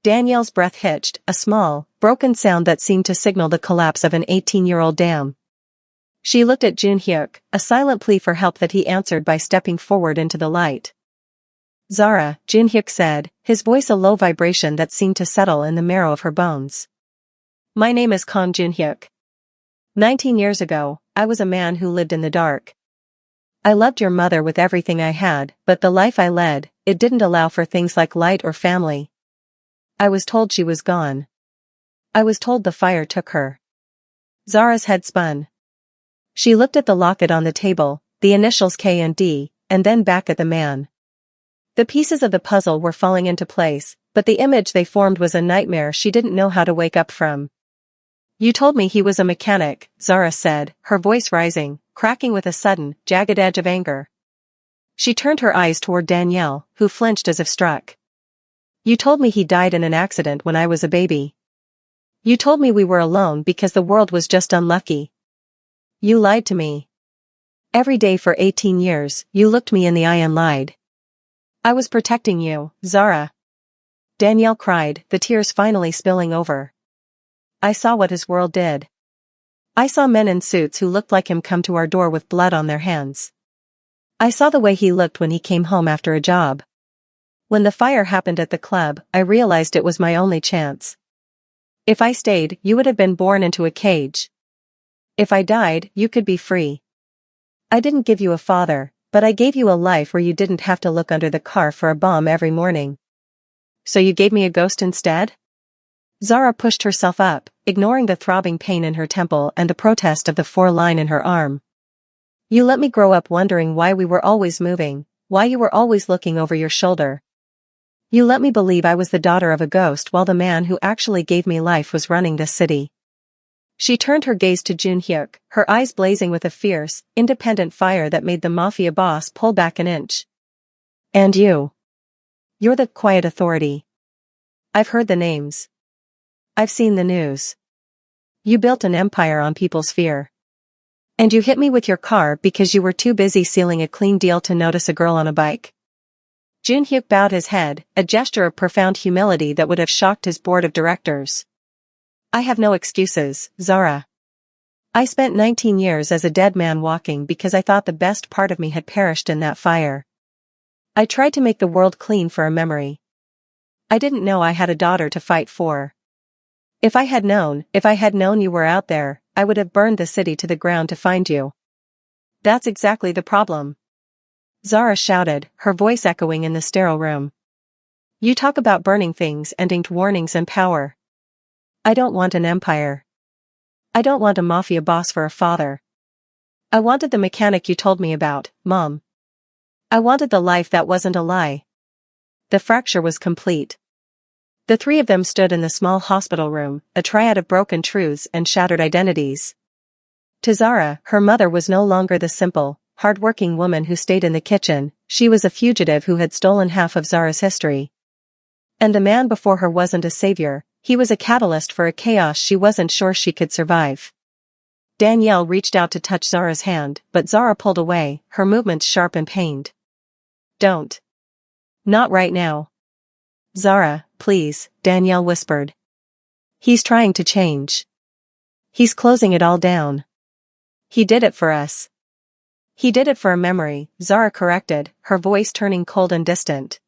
Danielle's breath hitched, a small, broken sound that seemed to signal the collapse of an 18-year-old dam. She looked at Junhyuk, a silent plea for help that he answered by stepping forward into the light. "Zara," Junhyuk said, his voice a low vibration that seemed to settle in the marrow of her bones. "My name is Kang Junhyuk. 19 years ago, I was a man who lived in the dark. I loved your mother with everything I had, but the life I led, it didn't allow for things like light or family. I was told she was gone. I was told the fire took her." Zara's head spun. She looked at the locket on the table, the initials K and D, and then back at the man. The pieces of the puzzle were falling into place, but the image they formed was a nightmare she didn't know how to wake up from. "You told me he was a mechanic," Zara said, her voice rising, cracking with a sudden, jagged edge of anger. She turned her eyes toward Danielle, who flinched as if struck. "You told me he died in an accident when I was a baby. You told me we were alone because the world was just unlucky. You lied to me. Every day for 18 years, you looked me in the eye and lied. I was protecting you, Zara." Danielle cried, the tears finally spilling over. "I saw what his world did. I saw men in suits who looked like him come to our door with blood on their hands. I saw the way he looked when he came home after a job. When the fire happened at the club, I realized it was my only chance. If I stayed, you would have been born into a cage. If I died, you could be free. I didn't give you a father, but I gave you a life where you didn't have to look under the car for a bomb every morning. So you gave me a ghost instead?" Zara pushed herself up, ignoring the throbbing pain in her temple and the protest of the four-line in her arm. "You let me grow up wondering why we were always moving, why you were always looking over your shoulder. You let me believe I was the daughter of a ghost while the man who actually gave me life was running this city." She turned her gaze to Junhyuk, her eyes blazing with a fierce, independent fire that made the Mafia boss pull back an inch. "And you? You're the quiet authority. I've heard the names. I've seen the news. You built an empire on people's fear. And you hit me with your car because you were too busy sealing a clean deal to notice a girl on a bike." Junhyuk bowed his head, a gesture of profound humility that would have shocked his board of directors. "I have no excuses, Zara. I spent 19 years as a dead man walking because I thought the best part of me had perished in that fire. I tried to make the world clean for a memory. I didn't know I had a daughter to fight for. If I had known you were out there, I would have burned the city to the ground to find you. That's exactly the problem." Zara shouted, her voice echoing in the sterile room. "You talk about burning things and inked warnings and power. I don't want an empire. I don't want a mafia boss for a father. I wanted the mechanic you told me about, Mom. I wanted the life that wasn't a lie." The fracture was complete. The three of them stood in the small hospital room, a triad of broken truths and shattered identities. To Zara, her mother was no longer the simple, hard-working woman who stayed in the kitchen, she was a fugitive who had stolen half of Zara's history. And the man before her wasn't a savior, he was a catalyst for a chaos she wasn't sure she could survive. Danielle reached out to touch Zara's hand, but Zara pulled away, her movements sharp and pained. "Don't. Not right now. Zara, please," Danielle whispered. "He's trying to change. He's closing it all down. He did it for us. He did it for a memory, Zara corrected, her voice turning cold and distant.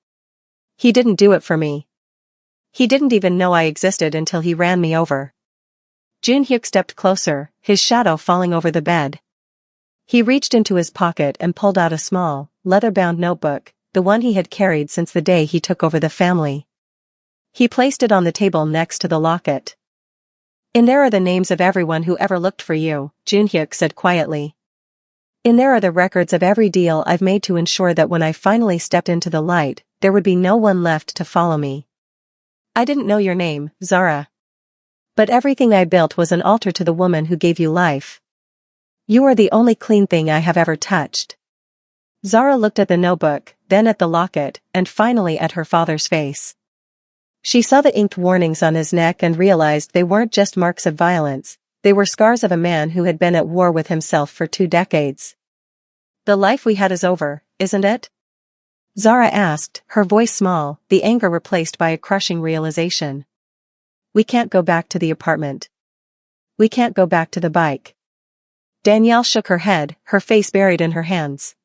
He didn't do it for me. He didn't even know I existed until he ran me over. Junhyuk stepped closer, his shadow falling over the bed. He reached into his pocket and pulled out a small, leather-bound notebook, the one he had carried since the day he took over the family. He placed it on the table next to the locket. In there are the names of everyone who ever looked for you, Junhyuk said quietly. In there are the records of every deal I've made to ensure that when I finally stepped into the light, there would be no one left to follow me. I didn't know your name, Zara. But everything I built was an altar to the woman who gave you life. You are the only clean thing I have ever touched. Zara looked at the notebook, then at the locket, and finally at her father's face. She saw the inked warnings on his neck and realized they weren't just marks of violence, they were scars of a man who had been at war with himself for 2 decades. The life we had is over, isn't it? Zara asked, her voice small, the anger replaced by a crushing realization. We can't go back to the apartment. We can't go back to the bike. Danielle shook her head, her face buried in her hands.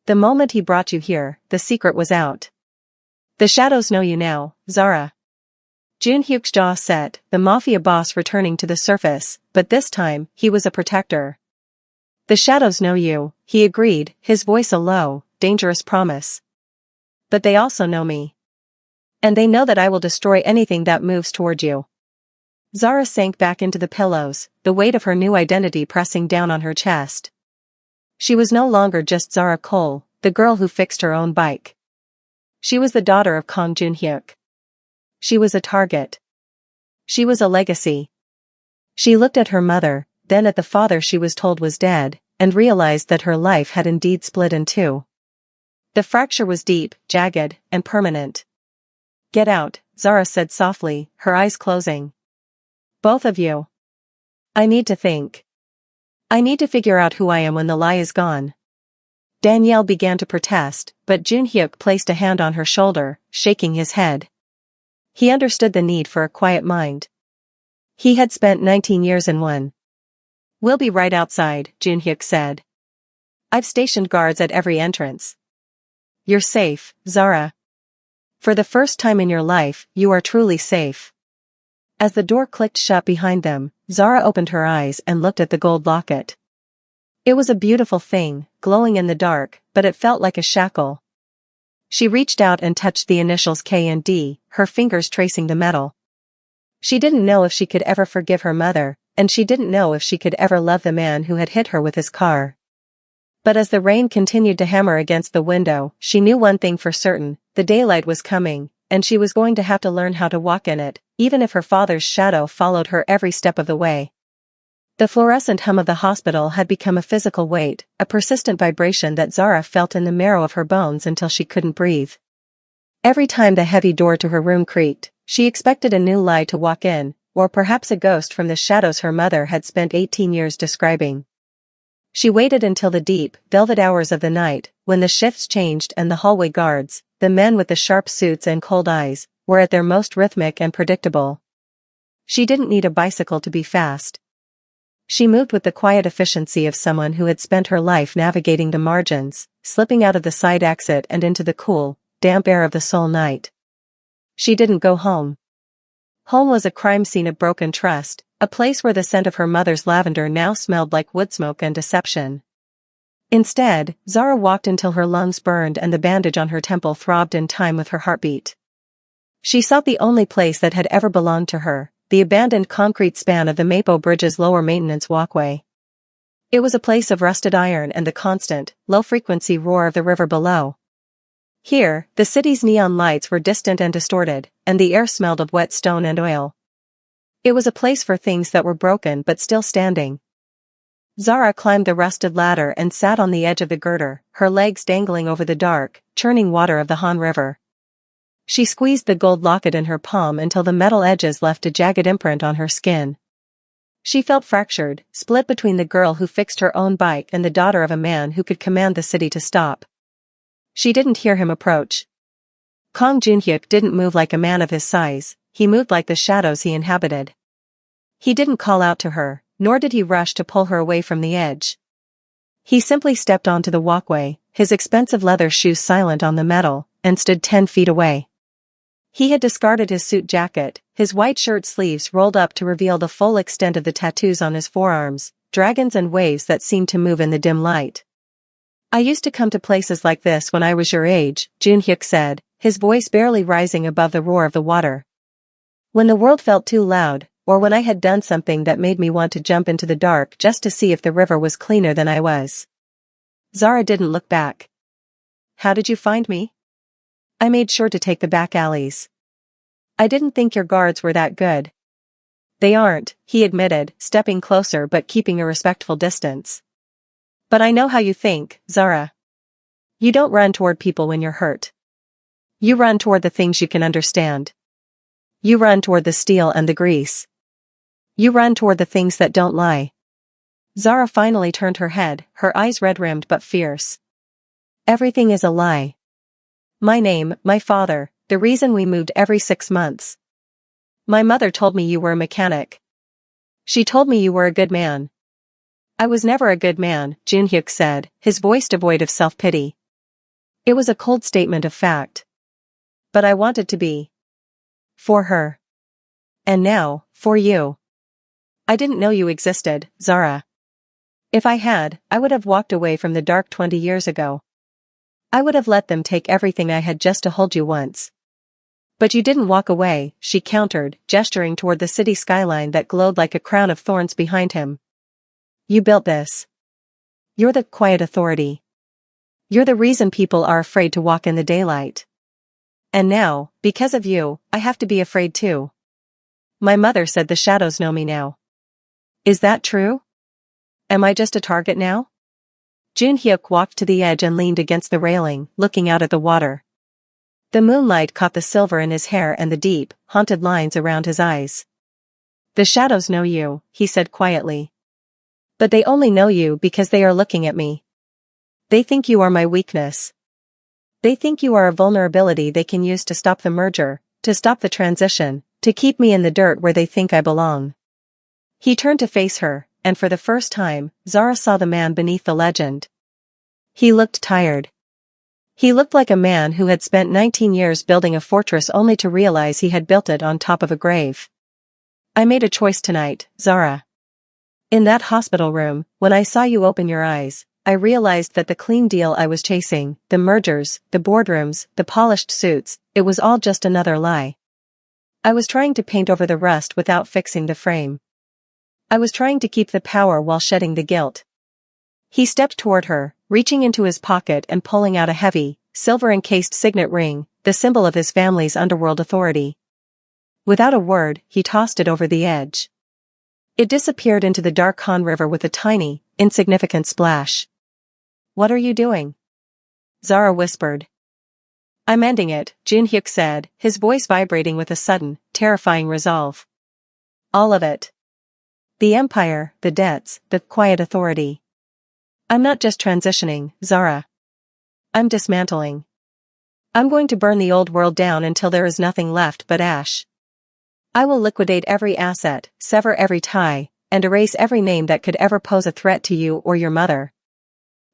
The moment he brought you here, the secret was out. The shadows know you now, Zara. Junhyuk's jaw set, the Mafia boss returning to the surface, but this time, he was a protector. The shadows know you, he agreed, his voice a low, dangerous promise. But they also know me. And they know that I will destroy anything that moves toward you. Zara sank back into the pillows, the weight of her new identity pressing down on her chest. She was no longer just Zara Cole, the girl who fixed her own bike. She was the daughter of Kang Junhyuk. She was a target. She was a legacy. She looked at her mother, then at the father she was told was dead, and realized that her life had indeed split in two. The fracture was deep, jagged, and permanent. Get out, Zara said softly, her eyes closing. Both of you. I need to think. I need to figure out who I am when the lie is gone. Danielle began to protest, but Junhyuk placed a hand on her shoulder, shaking his head. He understood the need for a quiet mind. He had spent 19 years in one. We'll be right outside, Junhyuk said. I've stationed guards at every entrance. You're safe, Zara. For the first time in your life, you are truly safe. As the door clicked shut behind them, Zara opened her eyes and looked at the gold locket. It was a beautiful thing, glowing in the dark, but it felt like a shackle. She reached out and touched the initials K and D, her fingers tracing the metal. She didn't know if she could ever forgive her mother, and she didn't know if she could ever love the man who had hit her with his car. But as the rain continued to hammer against the window, she knew one thing for certain, the daylight was coming, and she was going to have to learn how to walk in it, even if her father's shadow followed her every step of the way. The fluorescent hum of the hospital had become a physical weight, a persistent vibration that Zara felt in the marrow of her bones until she couldn't breathe. Every time the heavy door to her room creaked, she expected a new lie to walk in, or perhaps a ghost from the shadows her mother had spent 18 years describing. She waited until the deep, velvet hours of the night, when the shifts changed and the hallway guards, the men with the sharp suits and cold eyes, were at their most rhythmic and predictable. She didn't need a bicycle to be fast. She moved with the quiet efficiency of someone who had spent her life navigating the margins, slipping out of the side exit and into the cool, damp air of the Seoul night. She didn't go home. Home was a crime scene of broken trust, a place where the scent of her mother's lavender now smelled like wood smoke and deception. Instead, Zara walked until her lungs burned and the bandage on her temple throbbed in time with her heartbeat. She sought the only place that had ever belonged to her, the abandoned concrete span of the Mapo Bridge's lower maintenance walkway. It was a place of rusted iron and the constant, low-frequency roar of the river below. Here, the city's neon lights were distant and distorted, and the air smelled of wet stone and oil. It was a place for things that were broken but still standing. Zara climbed the rusted ladder and sat on the edge of the girder, her legs dangling over the dark, churning water of the Han River. She squeezed the gold locket in her palm until the metal edges left a jagged imprint on her skin. She felt fractured, split between the girl who fixed her own bike and the daughter of a man who could command the city to stop. She didn't hear him approach. Kang Junhyuk didn't move like a man of his size, he moved like the shadows he inhabited. He didn't call out to her, nor did he rush to pull her away from the edge. He simply stepped onto the walkway, his expensive leather shoes silent on the metal, and stood 10 feet away. He had discarded his suit jacket, his white shirt sleeves rolled up to reveal the full extent of the tattoos on his forearms, dragons and waves that seemed to move in the dim light. I used to come to places like this when I was your age, Junhyuk said, his voice barely rising above the roar of the water. When the world felt too loud, or when I had done something that made me want to jump into the dark just to see if the river was cleaner than I was. Zara didn't look back. How did you find me? I made sure to take the back alleys. I didn't think your guards were that good. They aren't, he admitted, stepping closer but keeping a respectful distance. But I know how you think, Zara. You don't run toward people when you're hurt. You run toward the things you can understand. You run toward the steel and the grease. You run toward the things that don't lie. Zara finally turned her head, her eyes red-rimmed but fierce. Everything is a lie. My name, my father, the reason we moved every 6 months. My mother told me you were a mechanic. She told me you were a good man. I was never a good man, Junhyuk said, his voice devoid of self-pity. It was a cold statement of fact. But I wanted to be. For her. And now, for you. I didn't know you existed, Zara. If I had, I would have walked away from the dark 20 years ago. I would have let them take everything I had just to hold you once. But you didn't walk away, she countered, gesturing toward the city skyline that glowed like a crown of thorns behind him. You built this. You're the quiet authority. You're the reason people are afraid to walk in the daylight. And now, because of you, I have to be afraid too. My mother said the shadows know me now. Is that true? Am I just a target now? Junhyuk walked to the edge and leaned against the railing, looking out at the water. The moonlight caught the silver in his hair and the deep, haunted lines around his eyes. The shadows know you, he said quietly. But they only know you because they are looking at me. They think you are my weakness. They think you are a vulnerability they can use to stop the merger, to stop the transition, to keep me in the dirt where they think I belong. He turned to face her, and for the first time, Zara saw the man beneath the legend. He looked tired. He looked like a man who had spent 19 years building a fortress only to realize he had built it on top of a grave. I made a choice tonight, Zara. In that hospital room, when I saw you open your eyes, I realized that the clean deal I was chasing, the mergers, the boardrooms, the polished suits, it was all just another lie. I was trying to paint over the rust without fixing the frame. I was trying to keep the power while shedding the guilt. He stepped toward her, reaching into his pocket and pulling out a heavy, silver-encased signet ring, the symbol of his family's underworld authority. Without a word, he tossed it over the edge. It disappeared into the dark Han River with a tiny, insignificant splash. What are you doing? Zara whispered. I'm ending it, Junhyuk said, his voice vibrating with a sudden, terrifying resolve. All of it. The empire, the debts, the quiet authority. I'm not just transitioning, Zara. I'm dismantling. I'm going to burn the old world down until there is nothing left but ash. I will liquidate every asset, sever every tie, and erase every name that could ever pose a threat to you or your mother.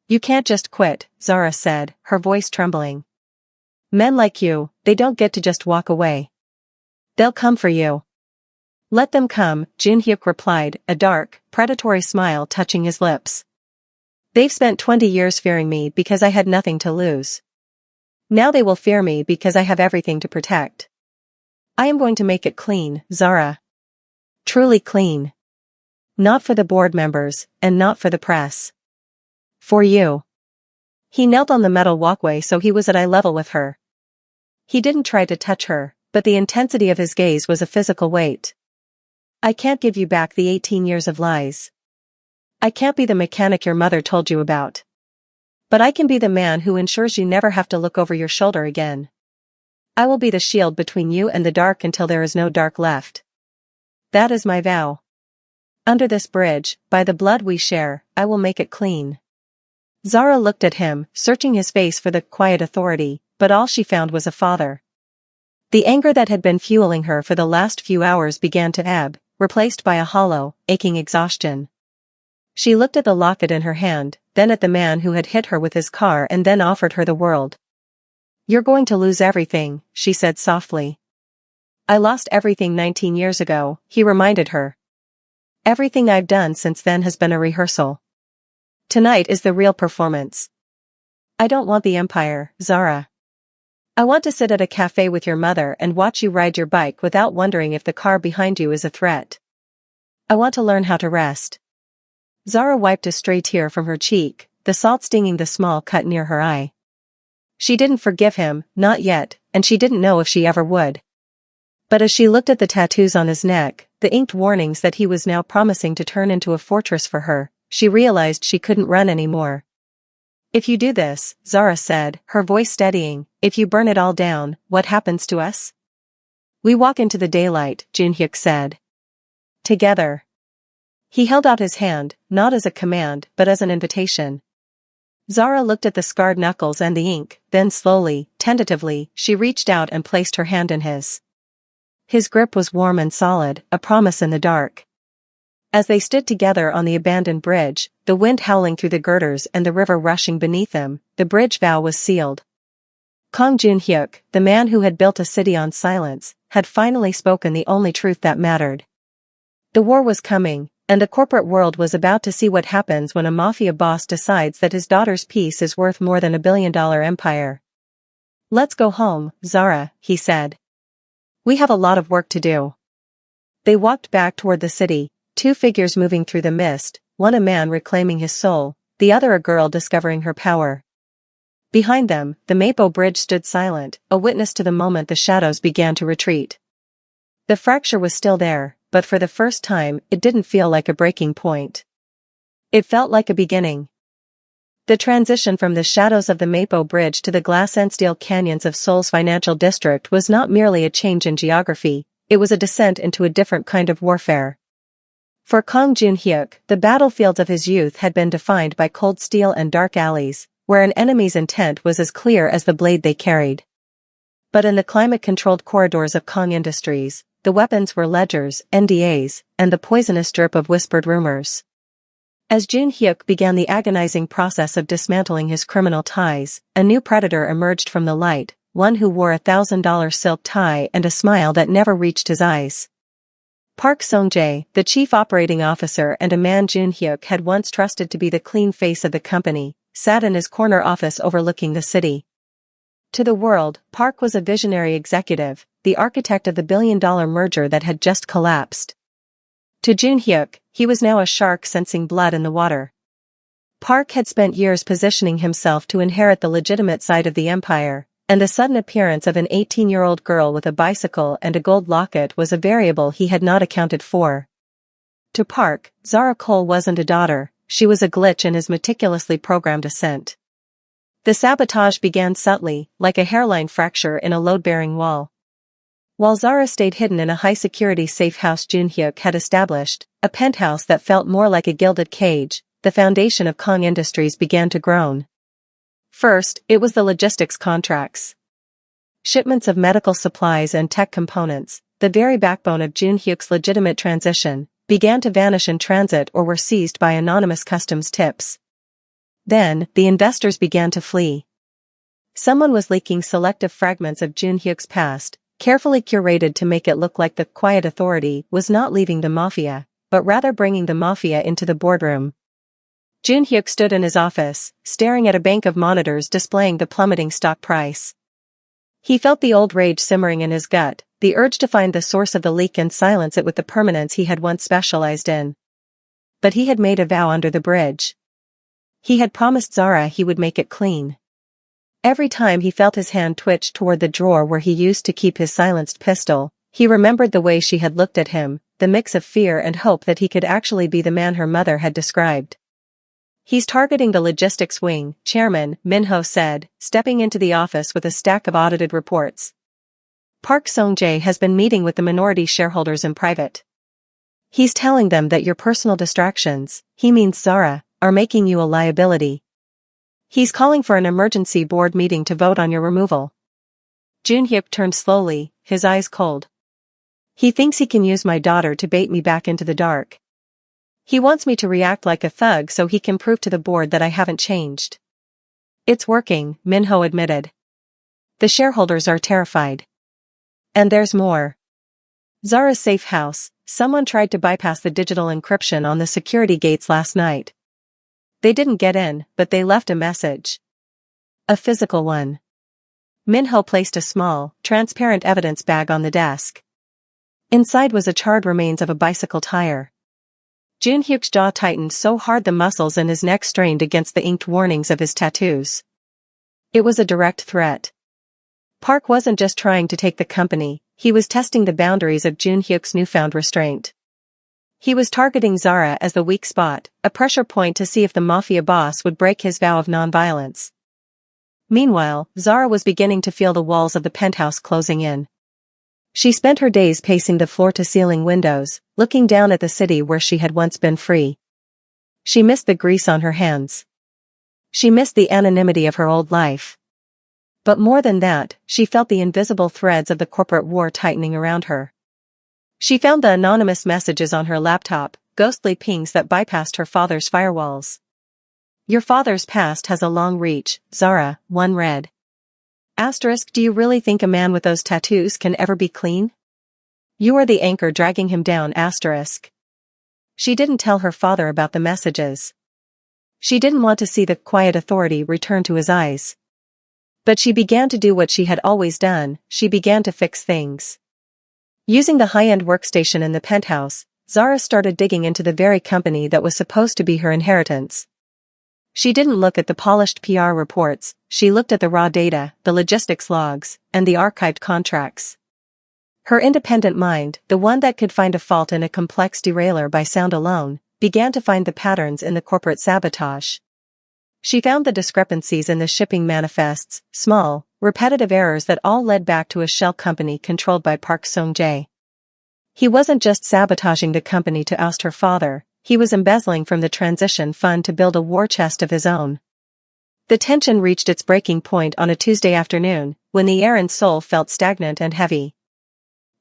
You can't just quit, Zara said, her voice trembling. Men like you, they don't get to just walk away. They'll come for you. Let them come, Junhyuk replied, a dark, predatory smile touching his lips. They've spent 20 years fearing me because I had nothing to lose. Now they will fear me because I have everything to protect. I am going to make it clean, Zara. Truly clean. Not for the board members, and not for the press. For you. He knelt on the metal walkway so he was at eye level with her. He didn't try to touch her, but the intensity of his gaze was a physical weight. I can't give you back the 18 years of lies. I can't be the mechanic your mother told you about. But I can be the man who ensures you never have to look over your shoulder again. I will be the shield between you and the dark until there is no dark left. That is my vow. Under this bridge, by the blood we share, I will make it clean. Zara looked at him, searching his face for the quiet authority, but all she found was a father. The anger that had been fueling her for the last few hours began to ebb, replaced by a hollow, aching exhaustion. She looked at the locket in her hand, then at the man who had hit her with his car and then offered her the world. "You're going to lose everything," she said softly. "I lost everything 19 years ago," he reminded her. "Everything I've done since then has been a rehearsal. Tonight is the real performance. I don't want the empire, Zara. I want to sit at a cafe with your mother and watch you ride your bike without wondering if the car behind you is a threat. I want to learn how to rest." Zara wiped a stray tear from her cheek, the salt stinging the small cut near her eye. She didn't forgive him, not yet, and she didn't know if she ever would. But as she looked at the tattoos on his neck, the inked warnings that he was now promising to turn into a fortress for her, she realized she couldn't run anymore. "If you do this," Zara said, her voice steadying, "if you burn it all down, what happens to us?" "We walk into the daylight," Junhyuk said. "Together." He held out his hand, not as a command but as an invitation. Zara looked at the scarred knuckles and the ink, then slowly, tentatively, she reached out and placed her hand in his. His grip was warm and solid, a promise in the dark. As they stood together on the abandoned bridge, the wind howling through the girders and the river rushing beneath them, the bridge vow was sealed. Kang Junhyuk, the man who had built a city on silence, had finally spoken the only truth that mattered. The war was coming, and the corporate world was about to see what happens when a mafia boss decides that his daughter's peace is worth more than $1 billion empire. "Let's go home, Zara," he said. "We have a lot of work to do." They walked back toward the city, two figures moving through the mist, one a man reclaiming his soul, the other a girl discovering her power. Behind them, the Mapo Bridge stood silent, a witness to the moment the shadows began to retreat. The fracture was still there, but for the first time, it didn't feel like a breaking point. It felt like a beginning. The transition from the shadows of the Mapo Bridge to the glass and steel canyons of Seoul's financial district was not merely a change in geography, it was a descent into a different kind of warfare. For Kang Junhyuk, the battlefields of his youth had been defined by cold steel and dark alleys, where an enemy's intent was as clear as the blade they carried. But in the climate-controlled corridors of Kang Industries, the weapons were ledgers, NDAs, and the poisonous drip of whispered rumors. As Junhyuk began the agonizing process of dismantling his criminal ties, a new predator emerged from the light, one who wore a $1,000 silk tie and a smile that never reached his eyes. Park Sung-jae, the chief operating officer and a man Junhyuk had once trusted to be the clean face of the company, sat in his corner office overlooking the city. To the world, Park was a visionary executive, the architect of the billion-dollar merger that had just collapsed. To Junhyuk, he was now a shark sensing blood in the water. Park had spent years positioning himself to inherit the legitimate side of the empire, and the sudden appearance of an 18-year-old girl with a bicycle and a gold locket was a variable he had not accounted for. To Park, Zara Cole wasn't a daughter, she was a glitch in his meticulously programmed ascent. The sabotage began subtly, like a hairline fracture in a load-bearing wall. While Zara stayed hidden in a high-security safe house Junhyuk had established, a penthouse that felt more like a gilded cage, the foundation of Kang Industries began to groan. First, it was the logistics contracts. Shipments of medical supplies and tech components, the very backbone of Junhyuk's legitimate transition, began to vanish in transit or were seized by anonymous customs tips. Then, the investors began to flee. Someone was leaking selective fragments of Junhyuk's past, carefully curated to make it look like the quiet authority was not leaving the Mafia, but rather bringing the Mafia into the boardroom. Junhyuk stood in his office, staring at a bank of monitors displaying the plummeting stock price. He felt the old rage simmering in his gut, the urge to find the source of the leak and silence it with the permanence he had once specialized in. But he had made a vow under the bridge. He had promised Zara he would make it clean. Every time he felt his hand twitch toward the drawer where he used to keep his silenced pistol, he remembered the way she had looked at him, the mix of fear and hope that he could actually be the man her mother had described. "He's targeting the logistics wing," Chairman Minho said, stepping into the office with a stack of audited reports. "Park Sung-jae has been meeting with the minority shareholders in private. He's telling them that your personal distractions, he means Zara, are making you a liability. He's calling for an emergency board meeting to vote on your removal." Junhyuk turned slowly, his eyes cold. He thinks he can use my daughter to bait me back into the dark. He wants me to react like a thug so he can prove to the board that I haven't changed. It's working, Minho admitted. The shareholders are terrified. And there's more. Zara's safe house. Someone tried to bypass the digital encryption on the security gates last night. They didn't get in, but they left a message. A physical one. Minho placed a small, transparent evidence bag on the desk. Inside was a charred remains of a bicycle tire. Junhyuk's jaw tightened so hard the muscles in his neck strained against the inked warnings of his tattoos. It was a direct threat. Park wasn't just trying to take the company, he was testing the boundaries of Junhyuk's newfound restraint. He was targeting Zara as the weak spot, a pressure point to see if the Mafia boss would break his vow of nonviolence. Meanwhile, Zara was beginning to feel the walls of the penthouse closing in. She spent her days pacing the floor-to-ceiling windows, looking down at the city where she had once been free. She missed the grease on her hands. She missed the anonymity of her old life. But more than that, she felt the invisible threads of the corporate war tightening around her. She found the anonymous messages on her laptop, ghostly pings that bypassed her father's firewalls. Your father's past has a long reach, Zara, one read. Asterisk, do you really think a man with those tattoos can ever be clean? You are the anchor dragging him down, asterisk. She didn't tell her father about the messages. She didn't want to see the quiet authority return to his eyes. But she began to do what she had always done, she began to fix things. Using the high-end workstation in the penthouse, Zara started digging into the very company that was supposed to be her inheritance. She didn't look at the polished PR reports, she looked at the raw data, the logistics logs, and the archived contracts. Her independent mind, the one that could find a fault in a complex derailleur by sound alone, began to find the patterns in the corporate sabotage. She found the discrepancies in the shipping manifests, small, repetitive errors that all led back to a shell company controlled by Park Sung-jae. He wasn't just sabotaging the company to oust her father, he was embezzling from the transition fund to build a war chest of his own. The tension reached its breaking point on a Tuesday afternoon, when the air in Seoul felt stagnant and heavy.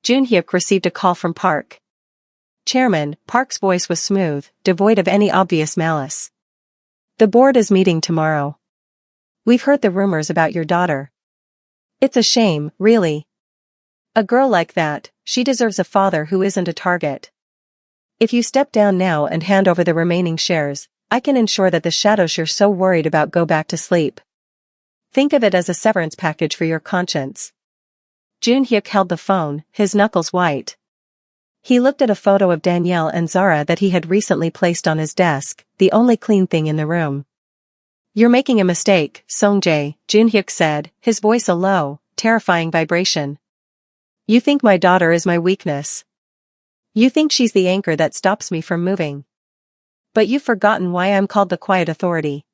Junhyuk received a call from Park. Chairman, Park's voice was smooth, devoid of any obvious malice. The board is meeting tomorrow. We've heard the rumors about your daughter. It's a shame, really. A girl like that, she deserves a father who isn't a target. If you step down now and hand over the remaining shares, I can ensure that the shadows you're so worried about go back to sleep. Think of it as a severance package for your conscience. Junhyuk held the phone, his knuckles white. He looked at a photo of Danielle and Zara that he had recently placed on his desk, the only clean thing in the room. You're making a mistake, Sung-jae, Junhyuk said, his voice a low, terrifying vibration. You think my daughter is my weakness. You think she's the anchor that stops me from moving. But you've forgotten why I'm called the quiet authority.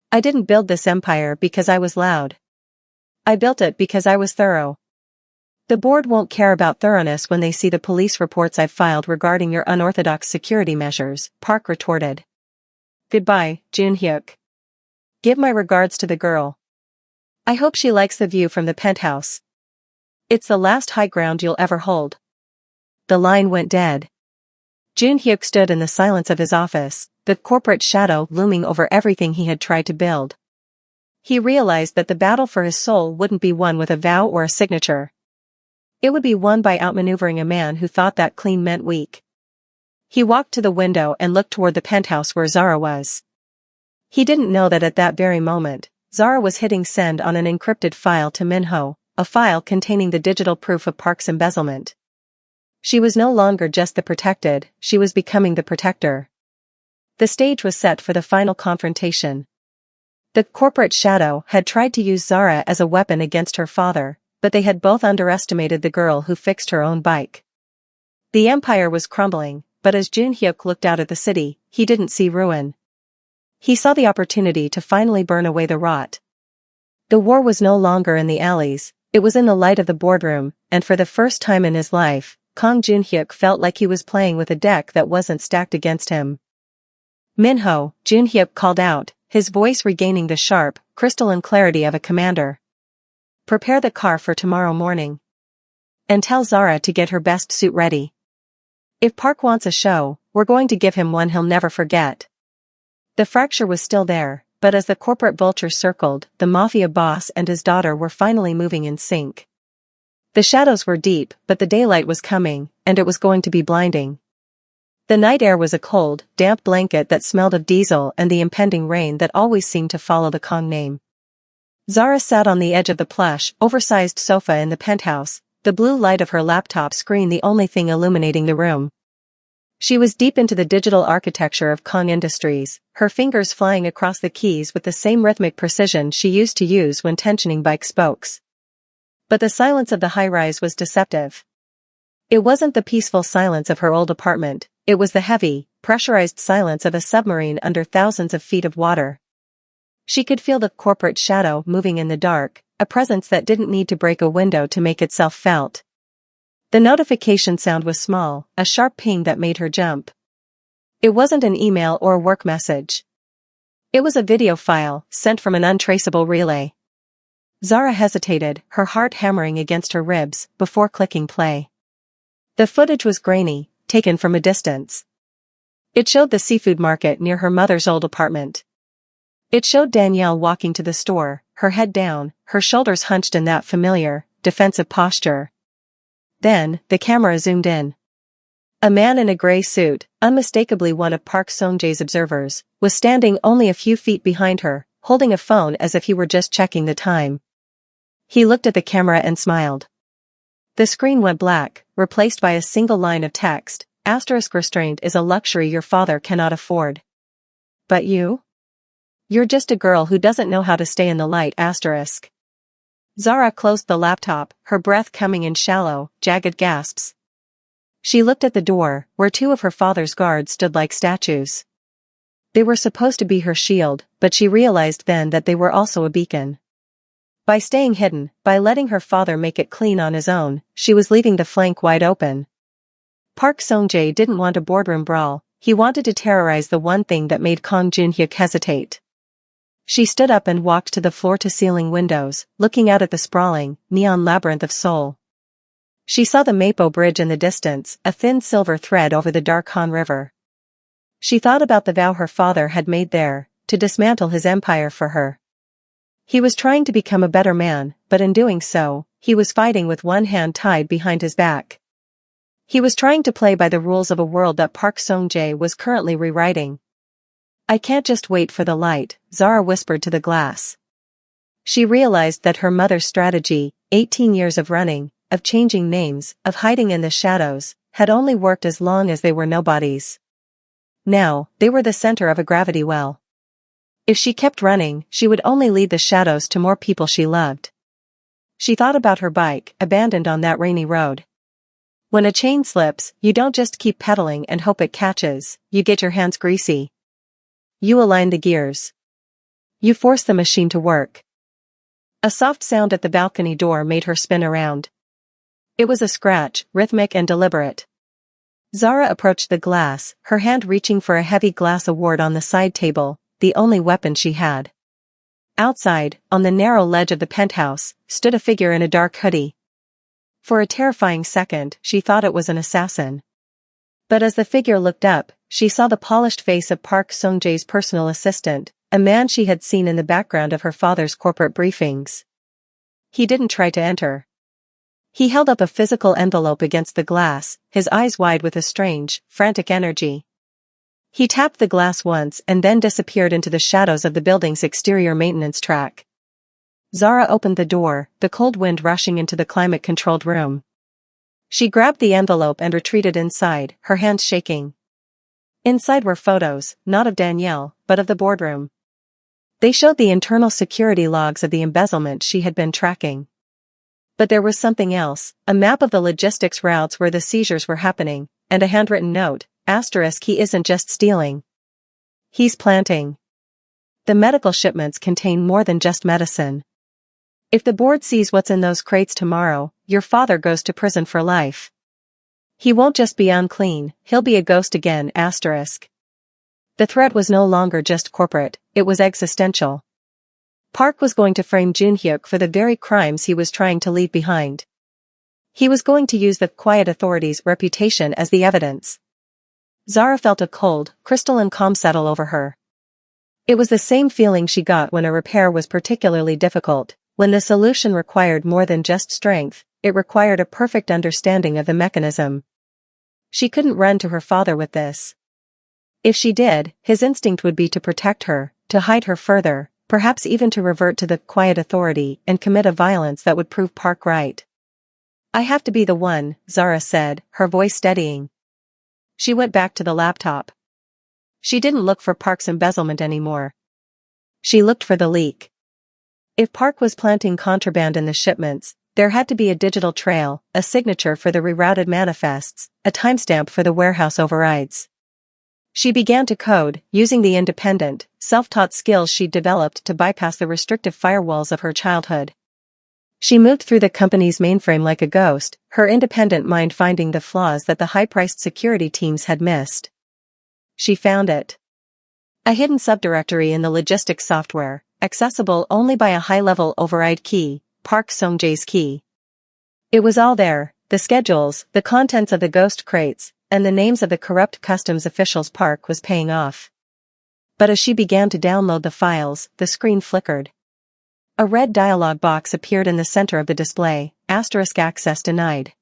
I didn't build this empire because I was loud. I built it because I was thorough. The board won't care about thoroughness when they see the police reports I've filed regarding your unorthodox security measures, Park retorted. Goodbye, Junhyuk. Give my regards to the girl. I hope she likes the view from the penthouse. It's the last high ground you'll ever hold. The line went dead. Junhyuk stood in the silence of his office, the corporate shadow looming over everything he had tried to build. He realized that the battle for his soul wouldn't be won with a vow or a signature. It would be won by outmaneuvering a man who thought that clean meant weak. He walked to the window and looked toward the penthouse where Zara was. He didn't know that at that very moment, Zara was hitting send on an encrypted file to Minho, a file containing the digital proof of Park's embezzlement. She was no longer just the protected, she was becoming the protector. The stage was set for the final confrontation. The corporate shadow had tried to use Zara as a weapon against her father, but they had both underestimated the girl who fixed her own bike. The empire was crumbling, but as Junhyuk looked out at the city, he didn't see ruin. He saw the opportunity to finally burn away the rot. The war was no longer in the alleys, it was in the light of the boardroom, and for the first time in his life, Kang Junhyuk felt like he was playing with a deck that wasn't stacked against him. Minho, Junhyuk called out, his voice regaining the sharp, crystalline clarity of a commander. Prepare the car for tomorrow morning. and tell Zara to get her best suit ready. If Park wants a show, we're going to give him one he'll never forget. The fracture was still there, but as the corporate vultures circled, the Mafia boss and his daughter were finally moving in sync. The shadows were deep, but the daylight was coming, and it was going to be blinding. The night air was a cold, damp blanket that smelled of diesel and the impending rain that always seemed to follow the Kong name. Zara sat on the edge of the plush, oversized sofa in the penthouse, the blue light of her laptop screen the only thing illuminating the room. She was deep into the digital architecture of Kong Industries, her fingers flying across the keys with the same rhythmic precision she used to use when tensioning bike spokes. But the silence of the high-rise was deceptive. It wasn't the peaceful silence of her old apartment, it was the heavy, pressurized silence of a submarine under thousands of feet of water. She could feel the corporate shadow moving in the dark, a presence that didn't need to break a window to make itself felt. The notification sound was small, a sharp ping that made her jump. It wasn't an email or a work message. It was a video file, sent from an untraceable relay. Zara hesitated, her heart hammering against her ribs, before clicking play. The footage was grainy, taken from a distance. It showed the seafood market near her mother's old apartment. It showed Danielle walking to the store, her head down, her shoulders hunched in that familiar, defensive posture. Then, the camera zoomed in. A man in a gray suit, unmistakably one of Park Sung-jae's observers, was standing only a few feet behind her, holding a phone as if he were just checking the time. He looked at the camera and smiled. The screen went black, replaced by a single line of text, **: restraint is a luxury your father cannot afford. But you? You're just a girl who doesn't know how to stay in the light**. Zara closed the laptop, her breath coming in shallow, jagged gasps. She looked at the door, where two of her father's guards stood like statues. They were supposed to be her shield, but she realized then that they were also a beacon. By staying hidden, by letting her father make it clean on his own, she was leaving the flank wide open. Park Sung-jae didn't want a boardroom brawl, he wanted to terrorize the one thing that made Kang Jun-hyuk hesitate. She stood up and walked to the floor-to-ceiling windows, looking out at the sprawling, neon labyrinth of Seoul. She saw the Mapo Bridge in the distance, a thin silver thread over the dark Han River. She thought about the vow her father had made there, to dismantle his empire for her. He was trying to become a better man, but in doing so, he was fighting with one hand tied behind his back. He was trying to play by the rules of a world that Park Sung-jae was currently rewriting. I can't just wait for the light, Zara whispered to the glass. She realized that her mother's strategy, 18 years of running, of changing names, of hiding in the shadows, had only worked as long as they were nobodies. Now, they were the center of a gravity well. If she kept running, she would only lead the shadows to more people she loved. She thought about her bike, abandoned on that rainy road. When a chain slips, you don't just keep pedaling and hope it catches, you get your hands greasy. You align the gears. You force the machine to work. A soft sound at the balcony door made her spin around. It was a scratch, rhythmic and deliberate. Zara approached the glass, her hand reaching for a heavy glass award on the side table, the only weapon she had. Outside, on the narrow ledge of the penthouse, stood a figure in a dark hoodie. For a terrifying second, she thought it was an assassin. But as the figure looked up, she saw the polished face of Park Sung-jae's personal assistant, a man she had seen in the background of her father's corporate briefings. He didn't try to enter. He held up a physical envelope against the glass, his eyes wide with a strange, frantic energy. He tapped the glass once and then disappeared into the shadows of the building's exterior maintenance track. Zara opened the door, the cold wind rushing into the climate-controlled room. She grabbed the envelope and retreated inside, her hands shaking. Inside were photos, not of Danielle, but of the boardroom. They showed the internal security logs of the embezzlement she had been tracking. But there was something else, a map of the logistics routes where the seizures were happening, and a handwritten note, * he isn't just stealing. He's planting. The medical shipments contain more than just medicine. If the board sees what's in those crates tomorrow, your father goes to prison for life. He won't just be unclean, he'll be a ghost again. *. The threat was no longer just corporate, it was existential. Park was going to frame Jun-hyuk for the very crimes he was trying to leave behind. He was going to use the quiet authority's reputation as the evidence. Zara felt a cold, crystalline calm settle over her. It was the same feeling she got when a repair was particularly difficult, when the solution required more than just strength, it required a perfect understanding of the mechanism. She couldn't run to her father with this. If she did, his instinct would be to protect her, to hide her further, perhaps even to revert to the quiet authority and commit a violence that would prove Park right. "I have to be the one," Zara said, her voice steadying. She went back to the laptop. She didn't look for Park's embezzlement anymore. She looked for the leak. If Park was planting contraband in the shipments, there had to be a digital trail, a signature for the rerouted manifests, a timestamp for the warehouse overrides. She began to code, using the independent, self-taught skills she'd developed to bypass the restrictive firewalls of her childhood. She moved through the company's mainframe like a ghost, her independent mind finding the flaws that the high-priced security teams had missed. She found it. A hidden subdirectory in the logistics software, accessible only by a high-level override key, Park Sung-jae's key. It was all there, the schedules, the contents of the ghost crates, and the names of the corrupt customs officials Park was paying off. But as she began to download the files, the screen flickered. A red dialog box appeared in the center of the display, * access denied.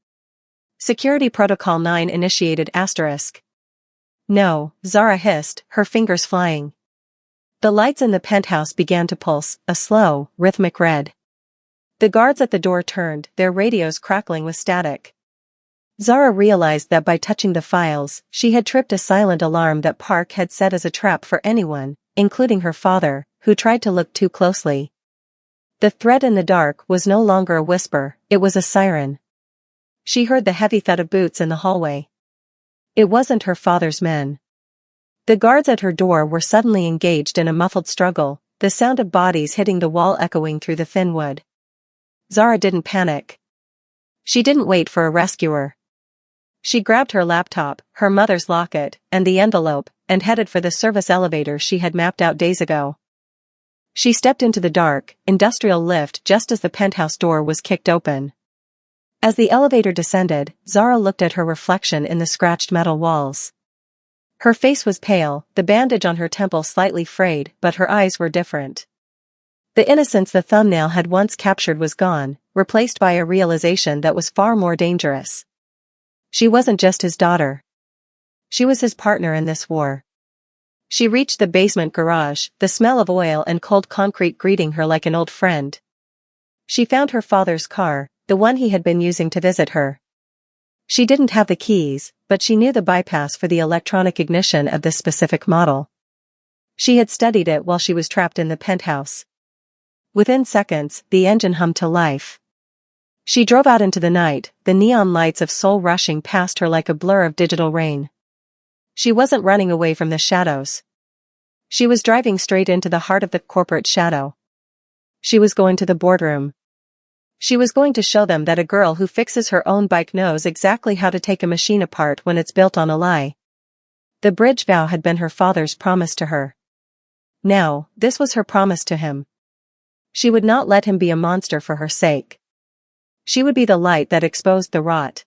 Security Protocol 9 initiated *. No, Zara hissed, her fingers flying. The lights in the penthouse began to pulse, a slow, rhythmic red. The guards at the door turned, their radios crackling with static. Zara realized that by touching the files, she had tripped a silent alarm that Park had set as a trap for anyone, including her father, who tried to look too closely. The threat in the dark was no longer a whisper, it was a siren. She heard the heavy thud of boots in the hallway. It wasn't her father's men. The guards at her door were suddenly engaged in a muffled struggle, the sound of bodies hitting the wall echoing through the thin wood. Zara didn't panic. She didn't wait for a rescuer. She grabbed her laptop, her mother's locket, and the envelope, and headed for the service elevator she had mapped out days ago. She stepped into the dark, industrial lift just as the penthouse door was kicked open. As the elevator descended, Zara looked at her reflection in the scratched metal walls. Her face was pale, the bandage on her temple slightly frayed, but her eyes were different. The innocence the thumbnail had once captured was gone, replaced by a realization that was far more dangerous. She wasn't just his daughter. She was his partner in this war. She reached the basement garage, the smell of oil and cold concrete greeting her like an old friend. She found her father's car, the one he had been using to visit her. She didn't have the keys, but she knew the bypass for the electronic ignition of this specific model. She had studied it while she was trapped in the penthouse. Within seconds, the engine hummed to life. She drove out into the night, the neon lights of Seoul rushing past her like a blur of digital rain. She wasn't running away from the shadows. She was driving straight into the heart of the corporate shadow. She was going to the boardroom. She was going to show them that a girl who fixes her own bike knows exactly how to take a machine apart when it's built on a lie. The bridge vow had been her father's promise to her. Now, this was her promise to him. She would not let him be a monster for her sake. She would be the light that exposed the rot.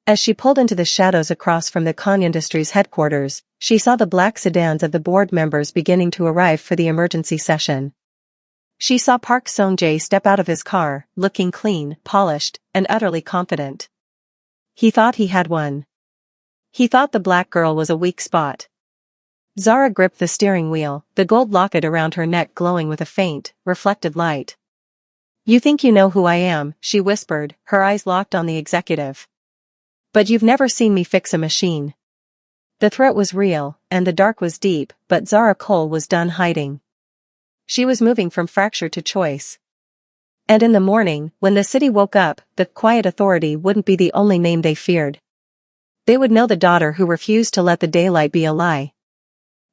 As she pulled into the shadows across from the Con Industries headquarters, she saw the black sedans of the board members beginning to arrive for the emergency session. She saw Park Sung-jae step out of his car, looking clean, polished, and utterly confident. He thought he had won. He thought the black girl was a weak spot. Zara gripped the steering wheel, the gold locket around her neck glowing with a faint, reflected light. "You think you know who I am," she whispered, her eyes locked on the executive. "But you've never seen me fix a machine." The threat was real, and the dark was deep, but Zara Cole was done hiding. She was moving from fracture to choice. And in the morning, when the city woke up, the quiet authority wouldn't be the only name they feared. They would know the daughter who refused to let the daylight be a lie.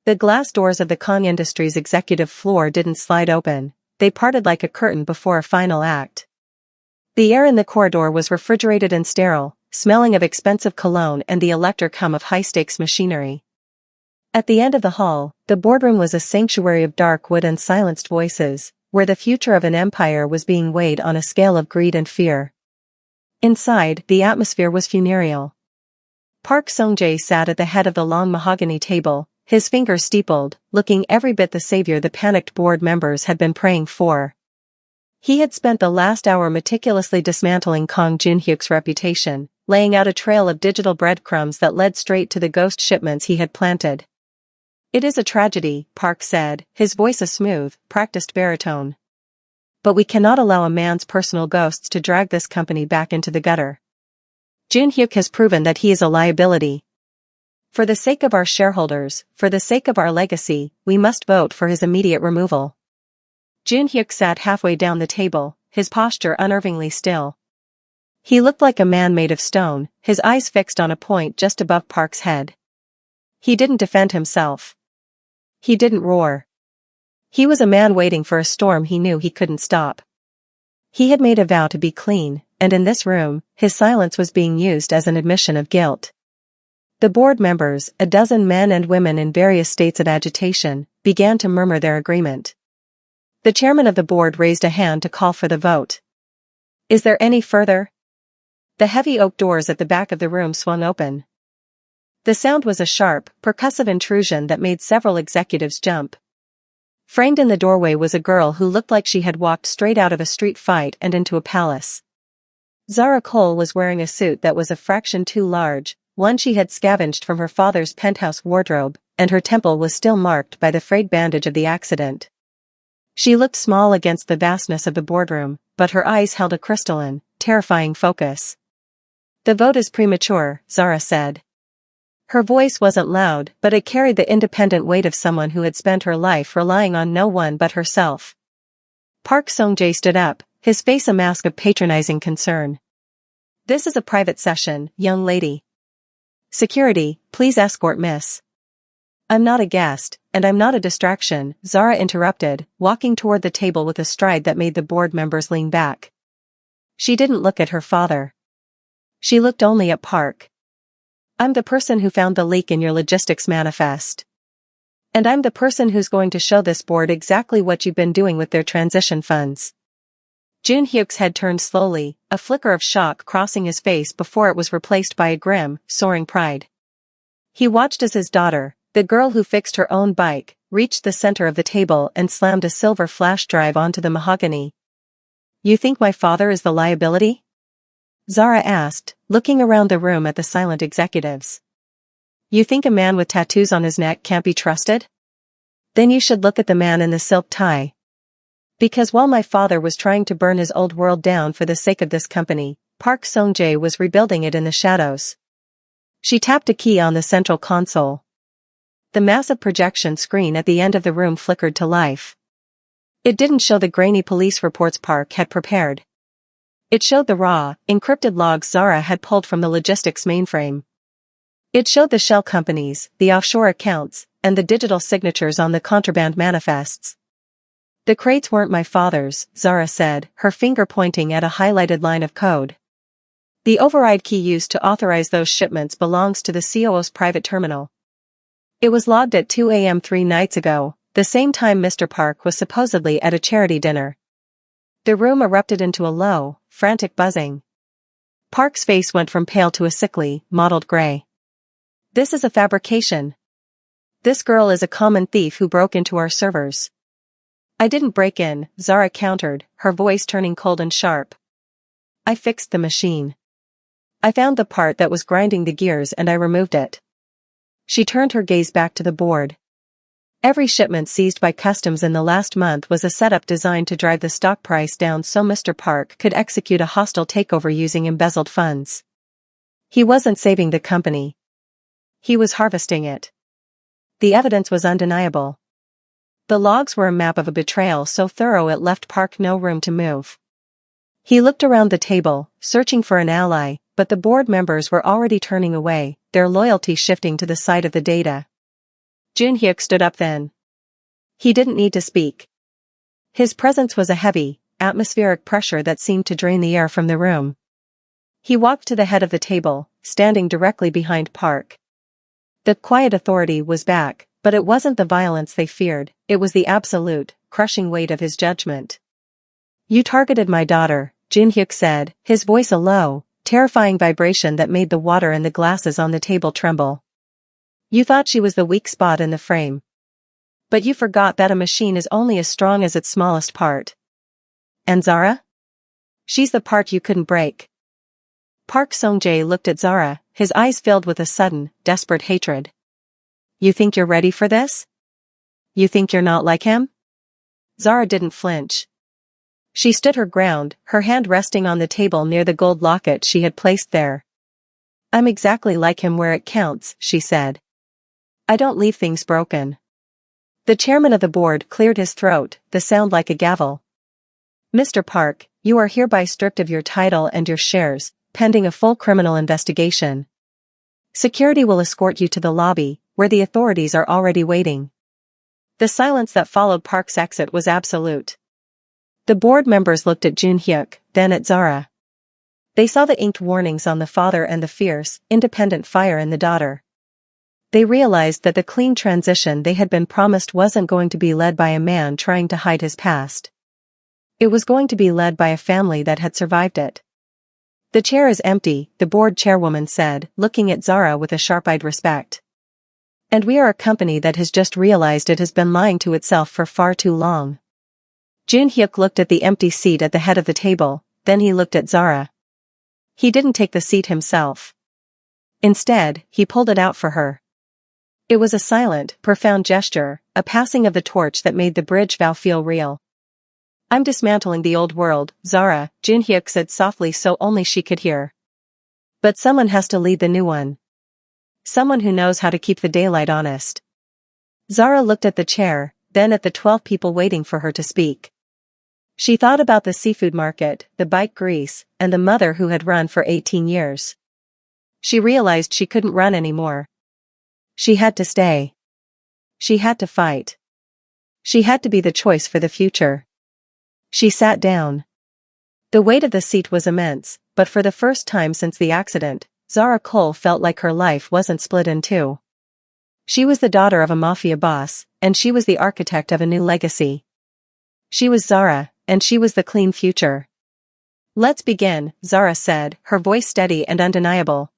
The glass doors of the Con Industries executive floor didn't slide open, they parted like a curtain before a final act. The air in the corridor was refrigerated and sterile, smelling of expensive cologne and the electric hum of high-stakes machinery. At the end of the hall, the boardroom was a sanctuary of dark wood and silenced voices, where the future of an empire was being weighed on a scale of greed and fear. Inside, the atmosphere was funereal. Park Sung-jae sat at the head of the long mahogany table, his fingers steepled, looking every bit the savior the panicked board members had been praying for. He had spent the last hour meticulously dismantling Kang Jin-hyuk's reputation, laying out a trail of digital breadcrumbs that led straight to the ghost shipments he had planted. "It is a tragedy," Park said, his voice a smooth, practiced baritone. "But we cannot allow a man's personal ghosts to drag this company back into the gutter. Jin-hyuk has proven that he is a liability. For the sake of our shareholders, for the sake of our legacy, we must vote for his immediate removal." Jin-hyuk sat halfway down the table, his posture unnervingly still. He looked like a man made of stone, his eyes fixed on a point just above Park's head. He didn't defend himself. He didn't roar. He was a man waiting for a storm he knew he couldn't stop. He had made a vow to be clean, and in this room, his silence was being used as an admission of guilt. The board members, a dozen men and women in various states of agitation, began to murmur their agreement. The chairman of the board raised a hand to call for the vote. "Is there any further?" The heavy oak doors at the back of the room swung open. The sound was a sharp, percussive intrusion that made several executives jump. Framed in the doorway was a girl who looked like she had walked straight out of a street fight and into a palace. Zara Cole was wearing a suit that was a fraction too large, one she had scavenged from her father's penthouse wardrobe, and her temple was still marked by the frayed bandage of the accident. She looked small against the vastness of the boardroom, but her eyes held a crystalline, terrifying focus. "The vote is premature," Zara said. Her voice wasn't loud, but it carried the independent weight of someone who had spent her life relying on no one but herself. Park Sung-jae stood up, his face a mask of patronizing concern. "This is a private session, young lady. Security, please escort Miss." "I'm not a guest, and I'm not a distraction," Zara interrupted, walking toward the table with a stride that made the board members lean back. She didn't look at her father. She looked only at Park. "I'm the person who found the leak in your logistics manifest. And I'm the person who's going to show this board exactly what you've been doing with their transition funds." Jin-hyuk's head turned slowly, a flicker of shock crossing his face before it was replaced by a grim, soaring pride. He watched as his daughter, the girl who fixed her own bike, reached the center of the table and slammed a silver flash drive onto the mahogany. "You think my father is the liability?" Zara asked, looking around the room at the silent executives. "You think a man with tattoos on his neck can't be trusted? Then you should look at the man in the silk tie. Because while my father was trying to burn his old world down for the sake of this company, Park Sung-jae was rebuilding it in the shadows." She tapped a key on the central console. The massive projection screen at the end of the room flickered to life. It didn't show the grainy police reports Park had prepared. It showed the raw, encrypted logs Zara had pulled from the logistics mainframe. It showed the shell companies, the offshore accounts, and the digital signatures on the contraband manifests. "The crates weren't my father's," Zara said, her finger pointing at a highlighted line of code. "The override key used to authorize those shipments belongs to the COO's private terminal. It was logged at 2 a.m. 3 nights ago, the same time Mr. Park was supposedly at a charity dinner." The room erupted into a low, frantic buzzing. Park's face went from pale to a sickly, mottled gray. "This is a fabrication. This girl is a common thief who broke into our servers." "I didn't break in," Zara countered, her voice turning cold and sharp. "I fixed the machine. I found the part that was grinding the gears and I removed it." She turned her gaze back to the board. Every shipment seized by customs in the last month was a setup designed to drive the stock price down so Mr. Park could execute a hostile takeover using embezzled funds. He wasn't saving the company. He was harvesting it. The evidence was undeniable. The logs were a map of a betrayal so thorough it left Park no room to move. He looked around the table, searching for an ally, but the board members were already turning away, their loyalty shifting to the side of the data. Jin-hyuk stood up then. He didn't need to speak. His presence was a heavy, atmospheric pressure that seemed to drain the air from the room. He walked to the head of the table, standing directly behind Park. The quiet authority was back, but it wasn't the violence they feared, it was the absolute, crushing weight of his judgment. "You targeted my daughter," Jin-hyuk said, his voice a low, terrifying vibration that made the water in the glasses on the table tremble. You thought she was the weak spot in the frame. But you forgot that a machine is only as strong as its smallest part. And Zara? She's the part you couldn't break. Park Sung-jae looked at Zara, his eyes filled with a sudden, desperate hatred. You think you're ready for this? You think you're not like him? Zara didn't flinch. She stood her ground, her hand resting on the table near the gold locket she had placed there. I'm exactly like him where it counts, she said. I don't leave things broken. The chairman of the board cleared his throat, the sound like a gavel. Mr. Park, you are hereby stripped of your title and your shares, pending a full criminal investigation. Security will escort you to the lobby, where the authorities are already waiting. The silence that followed Park's exit was absolute. The board members looked at Jun-hyuk, then at Zara. They saw the inked warnings on the father and the fierce, independent fire in the daughter. They realized that the clean transition they had been promised wasn't going to be led by a man trying to hide his past. It was going to be led by a family that had survived it. The chair is empty, the board chairwoman said, looking at Zara with a sharp-eyed respect. And we are a company that has just realized it has been lying to itself for far too long. Jun-hyuk looked at the empty seat at the head of the table, then he looked at Zara. He didn't take the seat himself. Instead, he pulled it out for her. It was a silent, profound gesture, a passing of the torch that made the bridge vow feel real. I'm dismantling the old world, Zara, Jun-hyuk said softly so only she could hear. But someone has to lead the new one. Someone who knows how to keep the daylight honest. Zara looked at the chair, then at the 12 people waiting for her to speak. She thought about the seafood market, the bike grease, and the mother who had run for 18 years. She realized she couldn't run anymore. She had to stay. She had to fight. She had to be the choice for the future. She sat down. The weight of the seat was immense, but for the first time since the accident, Zara Cole felt like her life wasn't split in two. She was the daughter of a mafia boss, and she was the architect of a new legacy. She was Zara, and she was the clean future. Let's begin, Zara said, her voice steady and undeniable.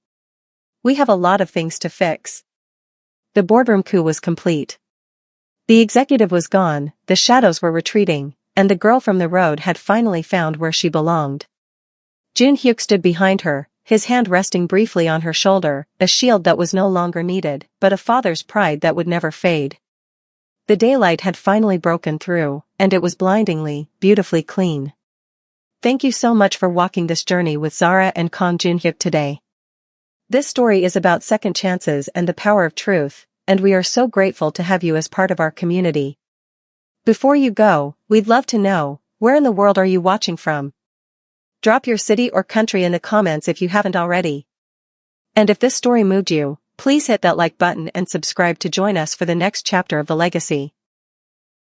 We have a lot of things to fix. The boardroom coup was complete. The executive was gone, the shadows were retreating, and the girl from the road had finally found where she belonged. Jun-hyuk stood behind her, his hand resting briefly on her shoulder, a shield that was no longer needed, but a father's pride that would never fade. The daylight had finally broken through, and it was blindingly, beautifully clean. Thank you so much for walking this journey with Zara and Kang Jun-hyuk today. This story is about second chances and the power of truth, and we are so grateful to have you as part of our community. Before you go, we'd love to know, where in the world are you watching from? Drop your city or country in the comments if you haven't already. And if this story moved you, please hit that like button and subscribe to join us for the next chapter of the legacy.